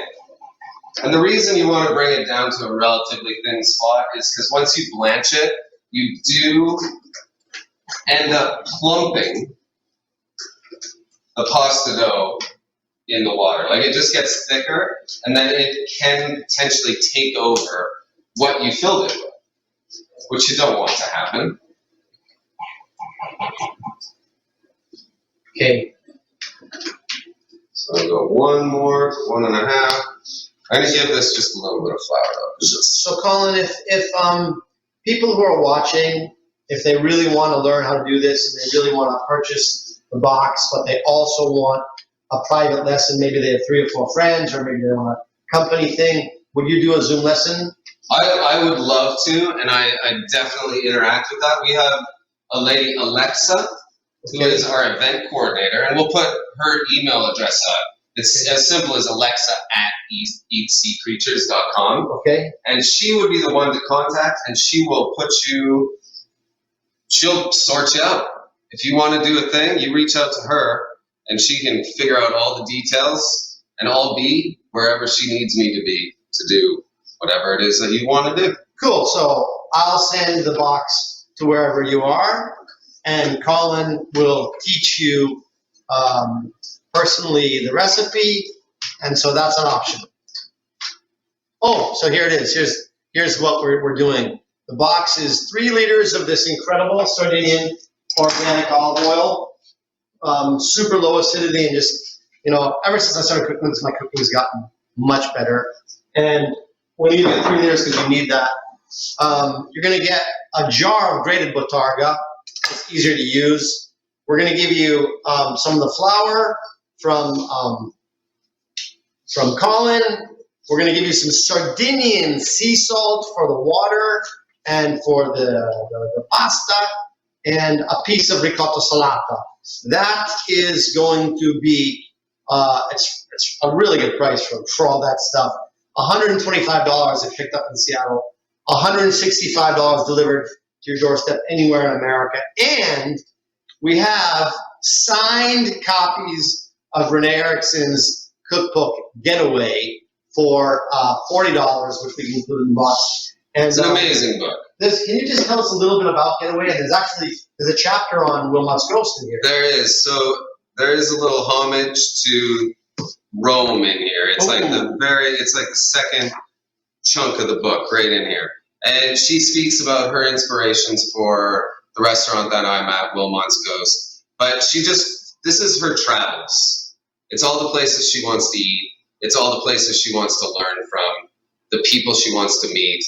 And the reason you want to bring it down to a relatively thin spot is because once you blanch it, you do end up plumping the pasta dough in the water. Like, it just gets thicker, and then it can potentially take over what you filled it with, which you don't want to happen. Okay. So I'll go 1 more, 1.5. I'm going to give this just a little bit of flour though. So Colin, if people who are watching, if they really want to learn how to do this and they really want to purchase the box, but they also want a private lesson, maybe they have 3 or 4 friends, or maybe they want a company thing, would you do a Zoom lesson? I would love to, and I definitely interact with that. We have a lady, Alexa, who is our event coordinator, and we'll put her email address up. It's as simple as alexa@eatseacreatures.com. Okay. And she would be the one to contact, and she'll sort you out. If you want to do a thing, you reach out to her, and she can figure out all the details, and I'll be wherever she needs me to be to do whatever it is that you want to do. Cool. So I'll send the box to wherever you are, and Colin will teach you personally the recipe, and so that's an option. Oh, so here it is. Here's what we're doing. The box is 3 liters of this incredible Sardinian organic olive oil, super low acidity, and just, ever since I started cooking this, my cooking has gotten much better. And when you get 3 liters, because you need that, you're going to get a jar of grated bottarga. It's easier to use. We're going to give you some of the flour from Colin. We're going to give you some Sardinian sea salt for the water and for the pasta, and a piece of Ricotta Salad. That is going to be, it's a really good price for all that stuff. $125 if picked up in Seattle, $165 delivered to your doorstep anywhere in America. And we have signed copies of Renee Erickson's cookbook Getaway for $40, which we can include in the box. And, it's an amazing book. Can you just tell us a little bit about Getaway? And there's a chapter on Wilmott's Ghost in here. There is. So there is a little homage to Rome in here. It's like the second chunk of the book right in here. And she speaks about her inspirations for the restaurant that I'm at, Wilmott's Ghost. But this is her travels. It's all the places she wants to eat. It's all the places she wants to learn from, the people she wants to meet.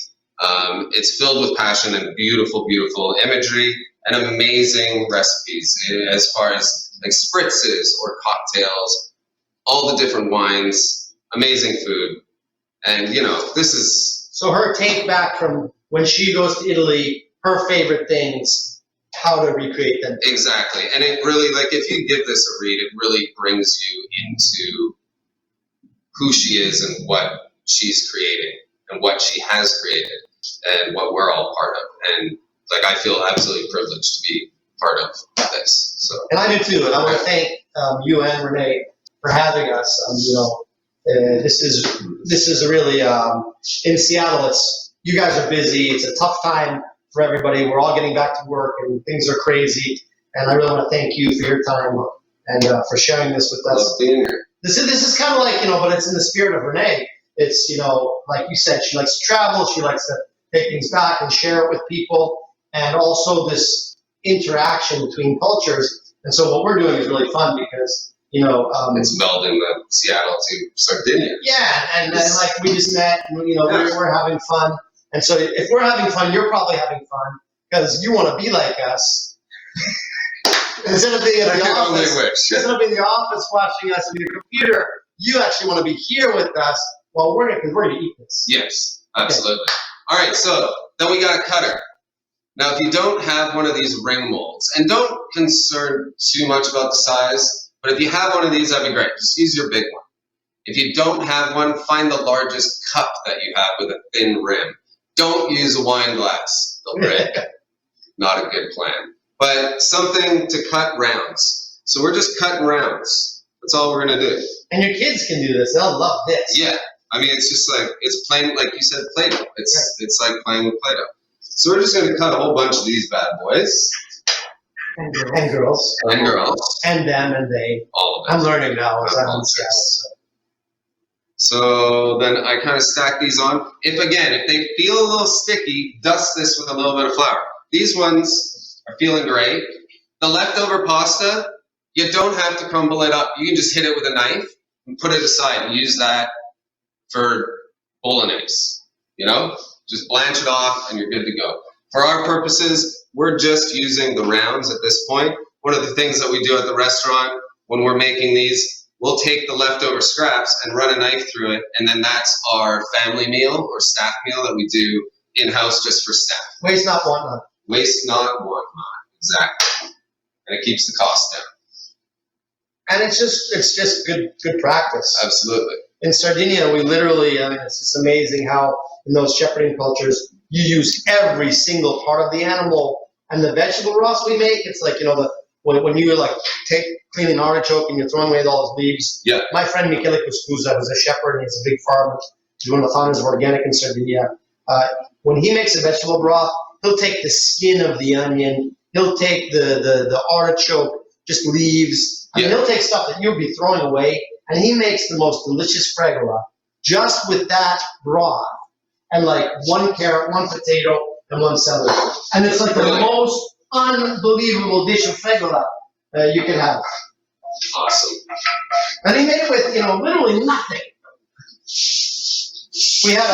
It's filled with passion and beautiful, beautiful imagery and amazing recipes as far as like spritzes or cocktails, all the different wines, amazing food. And, you know, this is... So her take back from when she goes to Italy, her favorite things, how to recreate them. Exactly. And it really, like, if you give this a read, it really brings you into who she is and what she's creating and what she has created and what we're all part of. And, like, I feel absolutely privileged to be part of this. So. And I do too. And I want to thank you and Renee for having us. You know, this is really, in Seattle, you guys are busy. It's a tough time for everybody. We're all getting back to work and things are crazy. And I really want to thank you for your time and for sharing this with us. Love being here. This is kind of like, you know, but it's in the spirit of Renee. It's, you know, like you said, she likes to travel. She likes to take things back and share it with people. And also this interaction between cultures. And so what we're doing is really fun because, you know, it's melding the Seattle to Sardinia. Yeah, and like we just met, and you know, we're having fun. And so if we're having fun, you're probably having fun because you want to be like us. Instead of being in the office, in the office watching us on your computer, you actually want to be here with us while we're going to eat this. Yes, absolutely. Okay. All right, so then we got a cutter. Now, if you don't have one of these ring molds, and don't concern too much about the size, but if you have one of these, that'd be great. Just use your big one. If you don't have one, find the largest cup that you have with a thin rim. Don't use a wine glass. They'll break. Not a good plan. But something to cut rounds. So we're just cutting rounds. That's all we're going to do. And your kids can do this. They'll love this. Yeah. I mean, it's just like, it's plain, like you said, Play-Doh. It's like playing with Play-Doh. So we're just going to cut a whole bunch of these bad boys. And girls. And girls. And them and they. All of them. I'm learning now as I'm in Seattle. So then I kind of stack these on. If they feel a little sticky, dust this with a little bit of flour. These ones are feeling great. The leftover pasta, you don't have to crumble it up. You can just hit it with a knife and put it aside and use that for bolognese. You know? Just blanch it off and you're good to go. For our purposes, we're just using the rounds at this point. One of the things that we do at the restaurant when we're making these, we'll take the leftover scraps and run a knife through it, and then that's our family meal or staff meal that we do in-house just for staff. Waste not, want not. Waste not, want not. Exactly. And it keeps the cost down. And it's just good practice. Absolutely. In Sardinia, we literally, I mean, it's just amazing how in those shepherding cultures, you use every single part of the animal. And the vegetable broths we make, it's like, you know, when you like clean an artichoke and you're throwing away all his leaves. Yeah. My friend Michele Cuscusa, who's a shepherd and he's a big farmer, he's one of the founders of Organic in Sardinia. When he makes a vegetable broth, he'll take the skin of the onion, he'll take the artichoke, just leaves. I mean, he'll take stuff that you'll be throwing away, and he makes the most delicious fregola just with that broth and like one carrot, one potato, and one celery. And it's like the most unbelievable dish of fregola you can have. Awesome. And he made it with, you know, literally nothing. We had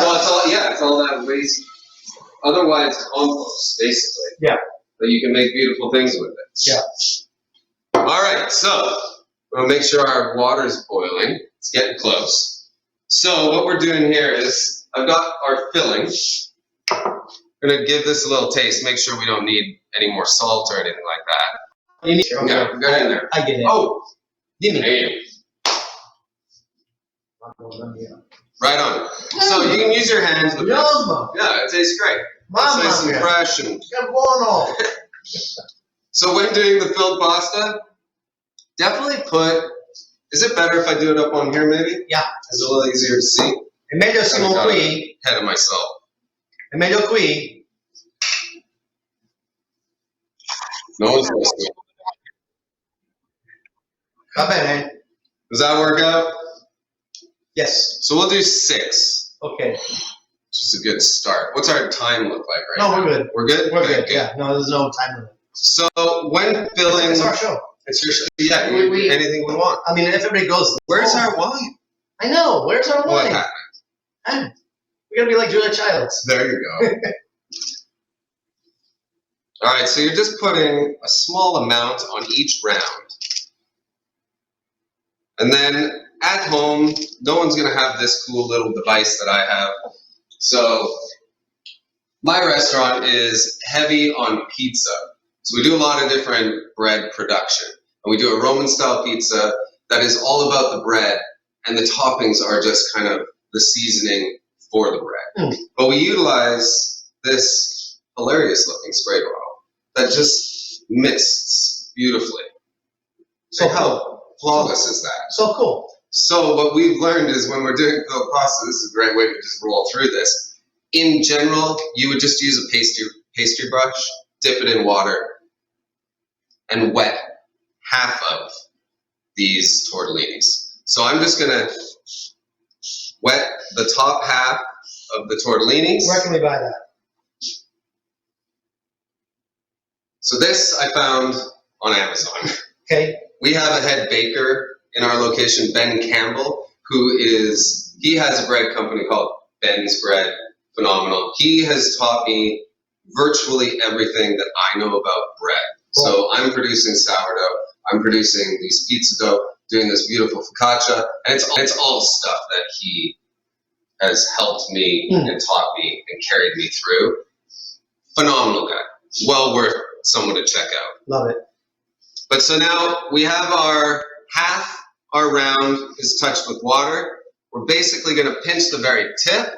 it's all that waste. Otherwise, compost, basically. Yeah. But you can make beautiful things with it. Yeah. All right, so we'll make sure our water is boiling. It's getting close. So what we're doing here is I've got our filling. I'm going to give this a little taste, make sure we don't need any more salt or anything like that. You need Yeah, go in there. I get it. Oh, give me. Damn. Right on. So you can use your hands with this. Yeah, it tastes great. It's nice and fresh. And so when doing the filled pasta, definitely is it better if I do it up on here maybe? Yeah. It's a little easier to see. È meglio siamo qui. Ahead of myself. È meglio qui. No one's listening. Va bene. Does that work out? Yes. So we'll do 6. Okay. Just a good start. What's our time look like right now? No, we're good. We're good? We're good, yeah. No, there's no time limit. So when filling... It's our show. It's your show. Yeah, anything we want. I mean, if everybody goes... Where's our wine? I know. Where's our What wine? happened? We gotta be like Julia Childs. There you go. All right, so you're just putting a small amount on each round. And then at home, no one's gonna have this cool little device that I have. So my restaurant is heavy on pizza. So we do a lot of different bread production. And we do a Roman style pizza that is all about the bread, and the toppings are just kind of the seasoning for the bread. But we utilize this hilarious looking spray bottle that just mists beautifully. So how flawless is that? So cool. So what we've learned is when we're doing filled pasta, this is a great way to just roll through this. In general, you would just use a pastry brush, dip it in water, and wet half of these tortellinis. So I'm just gonna wet the top half of the tortellinis. Where can we buy that? So this I found on Amazon. Okay. We have a head baker in our location, Ben Campbell, he has a bread company called Ben's Bread. Phenomenal. He has taught me virtually everything that I know about bread. So I'm producing sourdough, I'm producing these pizza dough, doing this beautiful focaccia, and it's all stuff that he has helped me and taught me and carried me through. Phenomenal guy. Well worth someone to check out. Love it. But so now we have half our round is touched with water. We're basically going to pinch the very tip,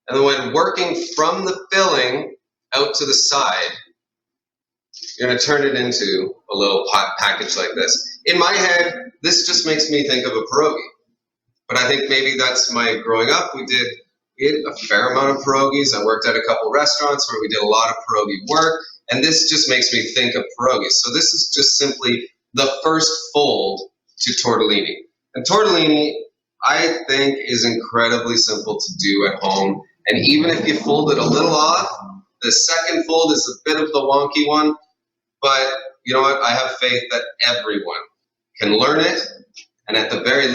and then when working from the filling out to the side, you're going to turn it into a little package like this. In my head, this just makes me think of a pierogi. But I think maybe that's my growing up. We did a fair amount of pierogies. I worked at a couple restaurants where we did a lot of pierogi work, and this just makes me think of pierogies. So this is just simply the first fold to tortellini. And tortellini, I think, is incredibly simple to do at home. And even if you fold it a little off, the second fold is a bit of the wonky one. But you know what? I have faith that everyone can learn it, and at the very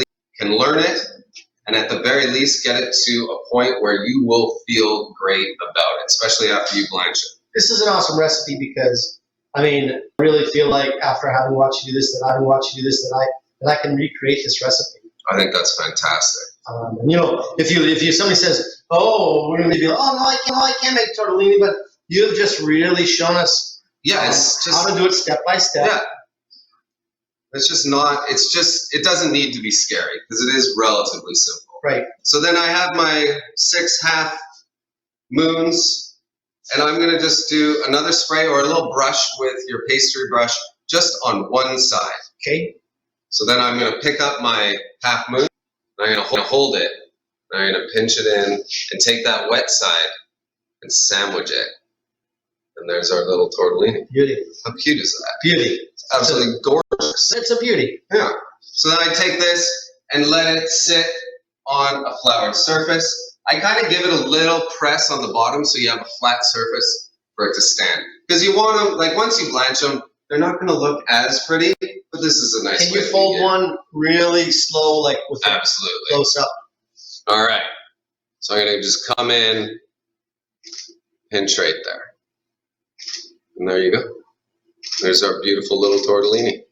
least, get it to a point where you will feel great about it, especially after you blanch it. This is an awesome recipe because, I mean, I really feel like after having watched you do this, that I can recreate this recipe. I think that's fantastic. And you know, if somebody says, "Oh, we're going to be like, oh no, I can't make tortellini," but you've just really shown us. Yeah, it's just how to do it step by step. Yeah. It doesn't need to be scary because it is relatively simple. Right. So then I have my 6 half moons, and I'm going to just do another spray or a little brush with your pastry brush just on one side. Okay. So then I'm going to pick up my half moon, and I'm going to hold it, and I'm going to pinch it in and take that wet side and sandwich it. And there's our little tortellini. Beauty. How cute is that? Beauty. It's absolutely gorgeous. It's a beauty. Yeah. So then I take this and let it sit on a floured surface. I kind of give it a little press on the bottom so you have a flat surface for it to stand. Because you want them, like once you blanch them, they're not going to look as pretty, but this is a nice way. Can you fold one really slow, like with absolutely close up? All right. So I'm going to just come in, pinch right there. And there you go. There's our beautiful little tortellini.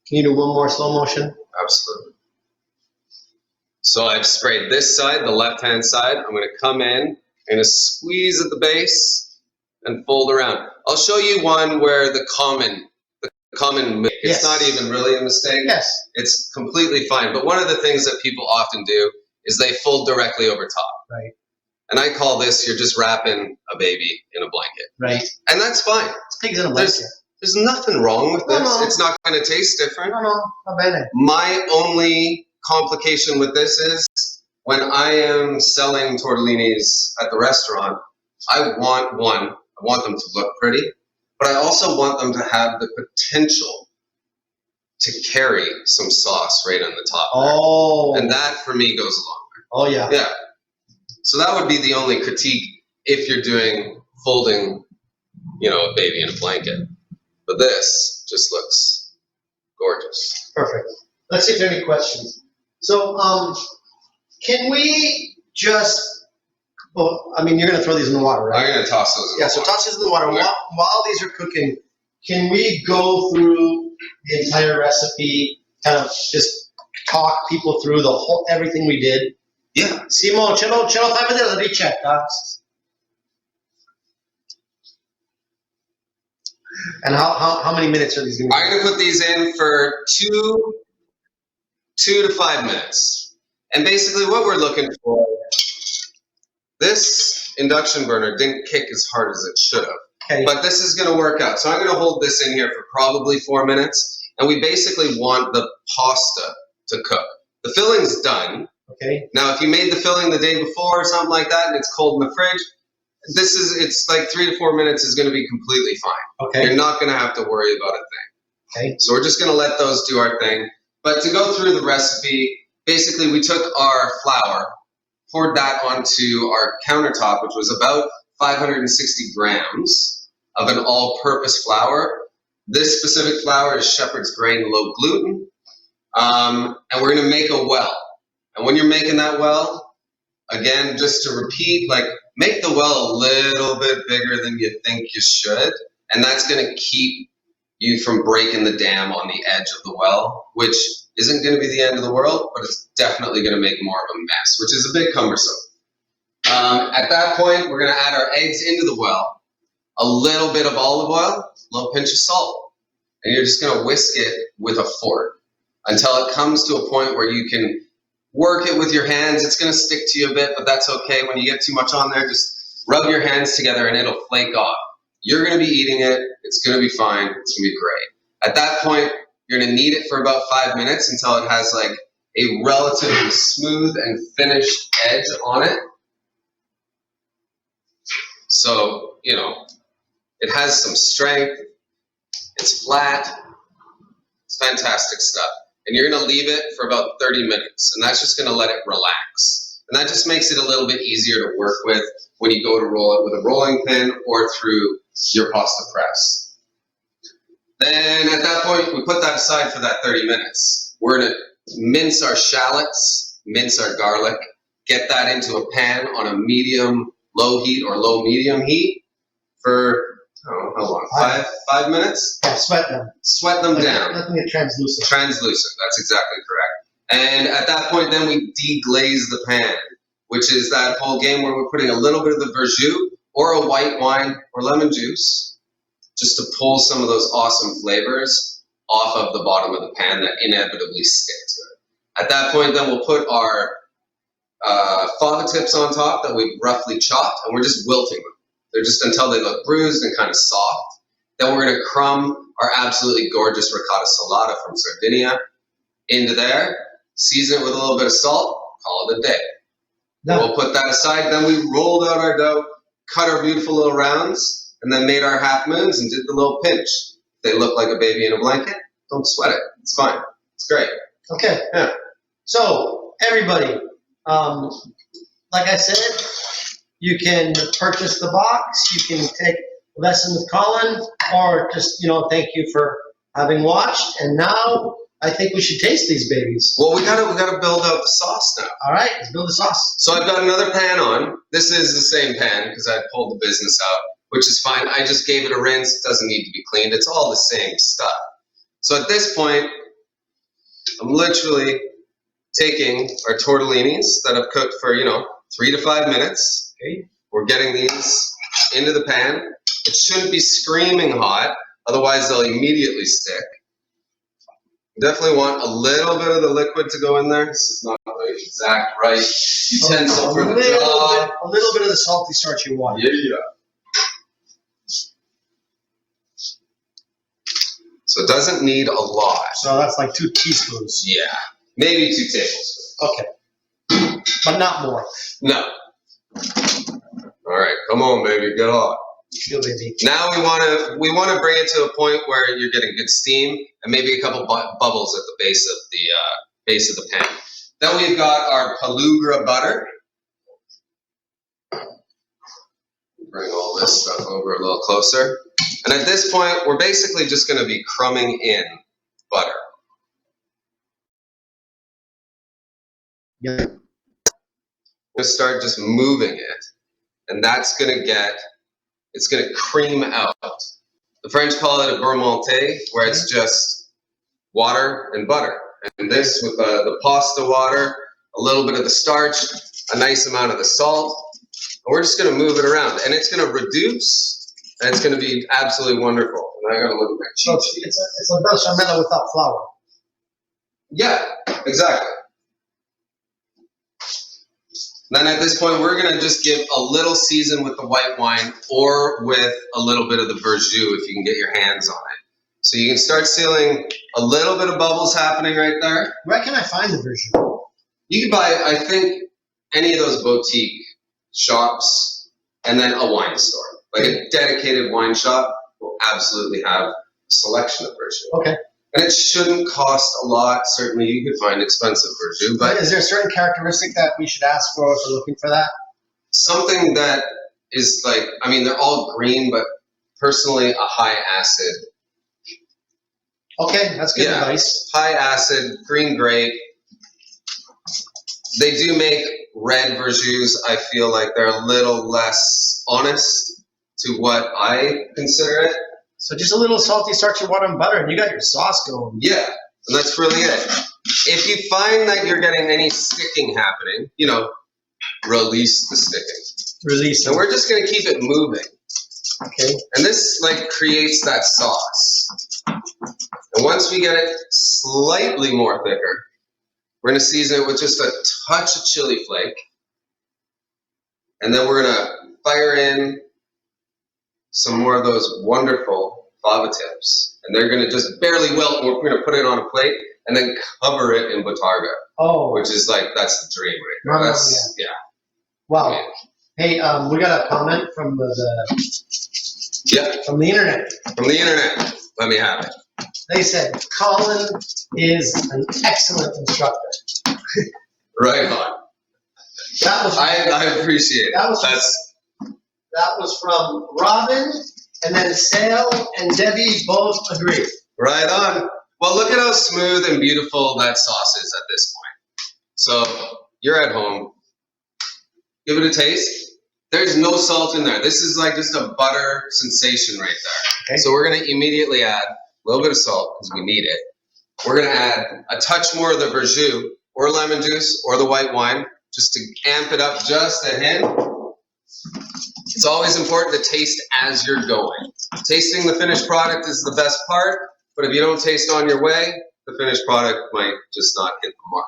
Can you do one more slow motion? Absolutely. So I've sprayed this side, the left-hand side. I'm going to come in, I'm going to squeeze at the base and fold around. I'll show you one where the common, it's not even really a mistake. Yes. It's completely fine. But one of the things that people often do is they fold directly over top. Right. And I call this, you're just wrapping a baby in a blanket. Right. And that's fine. It's pigs in a blanket. There's nothing wrong with this. No. It's not going to taste different. No, not bad. My only complication with this is when I am selling tortellinis at the restaurant, I want them to look pretty, but I also want them to have the potential to carry some sauce right on the top. Oh. And that for me goes a long way. Oh yeah. Yeah. So that would be the only critique if you're doing folding, a baby in a blanket. But this just looks gorgeous. Perfect. Let's see if there are any questions. So, can we just, well, I mean, you're gonna throw these in the water, right? I'm gonna toss those in Yeah, the so water. toss these in the water. Okay. While these are cooking, can we go through the entire recipe, kind of just talk people through the whole, everything we did? Yeah. Simo, ce lo fai vedere la ricetta? And how many minutes are these gonna be? I'm gonna put these in for 2 to 5 minutes. And basically what we're looking for, this induction burner didn't kick as hard as it should have. Okay. But this is gonna work out. So I'm gonna hold this in here for probably 4 minutes. And we basically want the pasta to cook. The filling's done. Okay. Now, if you made the filling the day before or something like that and it's cold in the fridge, it's like 3 to 4 minutes is gonna be completely fine. Okay. You're not gonna have to worry about a thing. Okay. So we're just gonna let those do our thing. But to go through the recipe, basically we took our flour, poured that onto our countertop, which was about 560 grams of an all-purpose flour. This specific flour is shepherd's grain low gluten. And we're gonna make a well. And when you're making that well, again, just to repeat, like make the well a little bit bigger than you think you should. And that's gonna keep you from breaking the dam on the edge of the well, which isn't gonna be the end of the world, but it's definitely gonna make more of a mess, which is a bit cumbersome. At that point, we're gonna add our eggs into the well, a little bit of olive oil, a little pinch of salt, and you're just gonna whisk it with a fork until it comes to a point where you can work it with your hands. It's gonna stick to you a bit, but that's okay. When you get too much on there, just rub your hands together and it'll flake off. You're gonna be eating it, it's gonna be fine, it's gonna be great. At that point, you're gonna knead it for about 5 minutes until it has like a relatively smooth and finished edge on it. So, you know, it has some strength, it's flat, it's fantastic stuff. And you're gonna leave it for about 30 minutes, and that's just gonna let it relax. And that just makes it a little bit easier to work with when you go to roll it with a rolling pin or through your pasta press. Then at that point, we put that aside for that 30 minutes. We're gonna mince our shallots, mince our garlic, get that into a pan on a medium low heat or low medium heat for, oh, how long? 5 minutes? Yeah, sweat them. Sweat them down. Let them get translucent. Translucent, that's exactly correct. And at that point, then we deglaze the pan, which is that whole game where we're putting a little bit of the verjus or a white wine or lemon juice just to pull some of those awesome flavors off of the bottom of the pan that inevitably stick to it. At that point, then we'll put our fava tips on top that we've roughly chopped, and we're just wilting them. They're just until they look bruised and kind of soft. Then we're gonna crumb our absolutely gorgeous ricotta salad from Sardinia into there, season it with a little bit of salt, call it a day. No. We'll put that aside. Then we rolled out our dough, cut our beautiful little rounds, and then made our half moons and did the little pinch. They look like a baby in a blanket. Don't sweat it. It's fine. It's great. Okay. Yeah. So everybody, like I said, you can purchase the box. You can take a lesson with Colin, or just thank you for having watched. And now I think we should taste these babies. Well, we gotta build out the sauce now. All right, let's build the sauce. So I've got another pan on. This is the same pan because I pulled the business out, which is fine. I just gave it a rinse. It doesn't need to be cleaned. It's all the same stuff. So at this point, I'm literally taking our tortellinis that I've cooked for 3 to 5 minutes. Okay. We're getting these into the pan. It shouldn't be screaming hot, otherwise they'll immediately stick. Definitely want a little bit of the liquid to go in there. This is not the exact right utensil for the job. A little bit of the salty starch you want. Yeah. So it doesn't need a lot. So that's like 2 teaspoons. Yeah, maybe 2 tablespoons. Okay. But not more. No. All right, come on, baby, get hot. Feel baby. Now we want to bring it to a point where you're getting good steam and maybe a couple bubbles at the base of the pan. Then we've got our Palugua butter. Bring all this stuff over a little closer. And at this point, we're basically just going to be crumbing in butter. Yeah. Just start just moving it, and that's gonna it's gonna cream out. The French call it a beurre monté, where it's just water and butter. And this with the pasta water, a little bit of the starch, a nice amount of the salt. And we're just gonna move it around, and it's gonna reduce, and it's gonna be absolutely wonderful. And I gotta look at my cheat sheet. It's a bechamel without flour. Yeah, exactly. Then at this point, we're gonna just give a little season with the white wine or with a little bit of the verjus if you can get your hands on it. So you can start seeing a little bit of bubbles happening right there. Where can I find the verjus? You can buy, I think, any of those boutique shops and then a wine store. Like a dedicated wine shop will absolutely have a selection of verjus. Okay. And it shouldn't cost a lot. Certainly you could find expensive verjus, but Is there a certain characteristic that we should ask for if we're looking for that? something that is like, I mean, they're all green, but personally a high acid. Okay, that's good Yeah. advice. High acid, green grape. They do make red verjus. I feel like they're a little less honest to what I consider it. So just a little salty, starchy water and butter, and you got your sauce going. Yeah, and that's really it. If you find that you're getting any sticking happening, release the sticking. Release And it. we're just gonna keep it moving. Okay. And this like creates that sauce. And once we get it slightly more thicker, we're gonna season it with just a touch of chili flake. And then we're gonna fire in some more of those wonderful fava tips. And they're gonna just barely wilt. We're gonna put it on a plate and then cover it in bottarga, Oh, which is like, that's the dream right Oh, there. That's, yeah. wow. Yeah. Hey, we got a comment from Yeah, from the internet. from the internet. Let me have it. They said Colin is an excellent instructor. Right on. That was I appreciate it. That was- That's from Robin, and then Sale and Debbie both agree. right on. Well, look at how smooth and beautiful that sauce is at this point. So you're at home. Give it a taste. There's no salt in there. This is like just a butter sensation right there. Okay. So we're gonna immediately add a little bit of salt because we need it. We're gonna add a touch more of the verjus or lemon juice or the white wine just to amp it up just a hint. It's always important to taste as you're going. Tasting the finished product is the best part, but if you don't taste on your way, the finished product might just not hit the mark.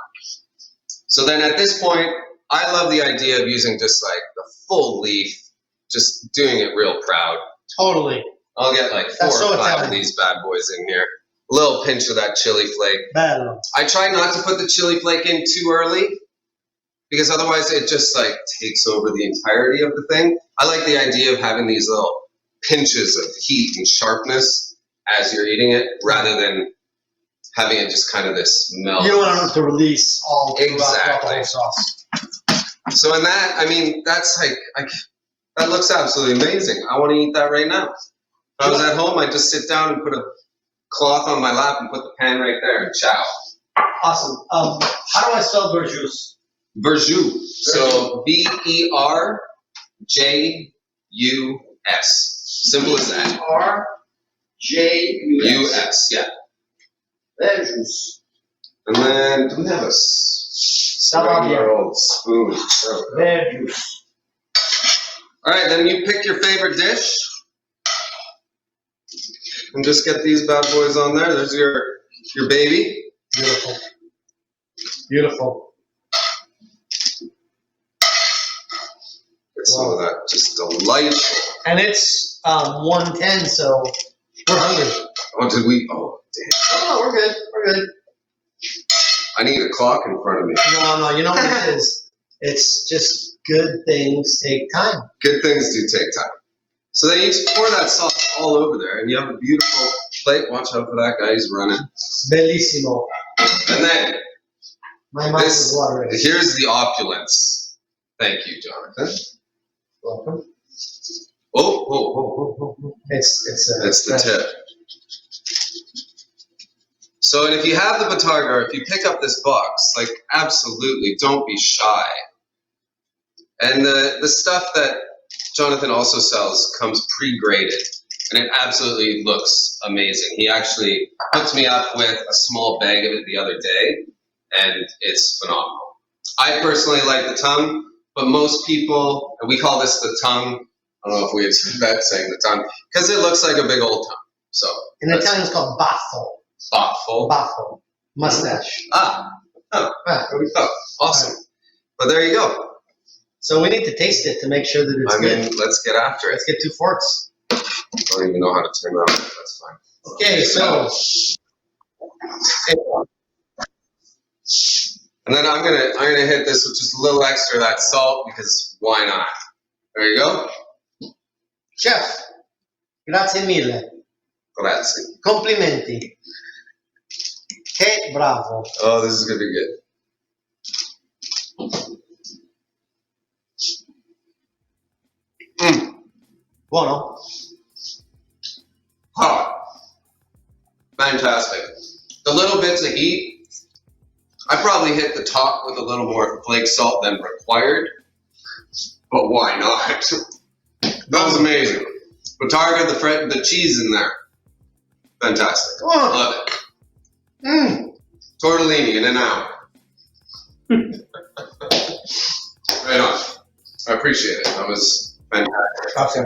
So then at this point, I love the idea of using just like the full leaf, just doing it real proud. Totally. I'll get like 4 That's so or 5 Italian. of these bad boys in here. A little pinch of that chili flake. Bello. I try not to put the chili flake in too early because otherwise it just like takes over the entirety of the thing. I like the idea of having these little pinches of heat and sharpness as you're eating it rather than having it just kind of this melt. You don't want to release all throughout Exactly. the whole sauce. So in that, I mean, that's like, that looks absolutely amazing. I want to eat that right now. If I was at home, I'd just sit down and put a cloth on my lap and put the pan right there and chow. Awesome. How do I spell verjus? Verjus. So Verjus. Simple as that. R-J-U-S. US, yeah. Verjus. And then, do we have a Salad. old spoon? Verjus. All right, then you pick your favorite dish. And just get these bad boys on there. There's your baby. Beautiful. Beautiful. Get some of that just delightful. And it's 1:10, so we're hungry. Oh, did we? Oh, damn. Oh, we're good. We're good. I need a clock in front of me. No, you know what it is? It's just good things take time. Good things do take time. So then you just pour that sauce all over there, and you have a beautiful plate. Watch out for that guy; he's running. Bellissimo. And then My mouth this, is watering. here's the opulence. Thank you, Jonathan. Welcome. Oh. It's That's the tip. So, and if you have the bottarga, or if you pick up this box, like, absolutely, don't be shy. And the stuff that Jonathan also sells comes pre-graded, and it absolutely looks amazing. He actually hooked me up with a small bag of it the other day, and it's phenomenal. I personally like the tongue, but most people, and we call this the tongue. I don't know if we had said that, saying the tongue, because it looks like a big old tongue. So In Italian, it's called baffo. Thoughtful. Baffo. Mustache. Ah, oh, there we go. Awesome. But there you go. So we need to taste it to make sure that it's good. Let's get after it. Let's get 2 forks. I don't even know how to turn that on. That's fine. Okay, so. And then I'm gonna hit this with just a little extra of that salt, because why not? There you go. Chef, grazie mille. Grazie. Complimenti. Che bravo. Oh, this is gonna be good. Buono? Hot. Fantastic. The little bits of heat, I probably hit the top with a little more flake salt than required, but why not? That was amazing. Bottarga, the cheese in there, fantastic. Love it. Tortellini in an hour. Right on. I appreciate it. That was fantastic. Okay.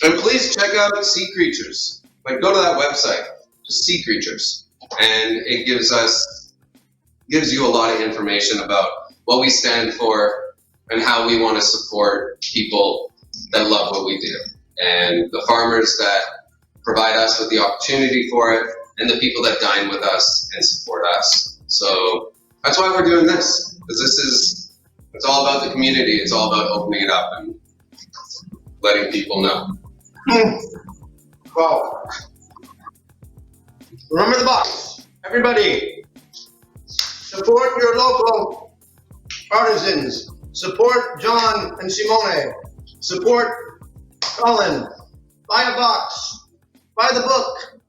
And please check out Sea Creatures. Like, go to that website, just Sea Creatures, and it gives you a lot of information about what we stand for and how we want to support people that love what we do, and the farmers that provide us with the opportunity for it, and the people that dine with us and support us. So that's why we're doing this, because it's all about the community. It's all about opening it up and letting people know. Well, remember the box. Everybody, support your local artisans. Support John and Simone. Support Colin. Buy a box. Buy the book.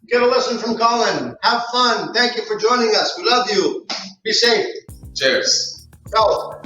Get a lesson from Colin. Have fun. Thank you for joining us. We love you. Be safe. Cheers. Ciao.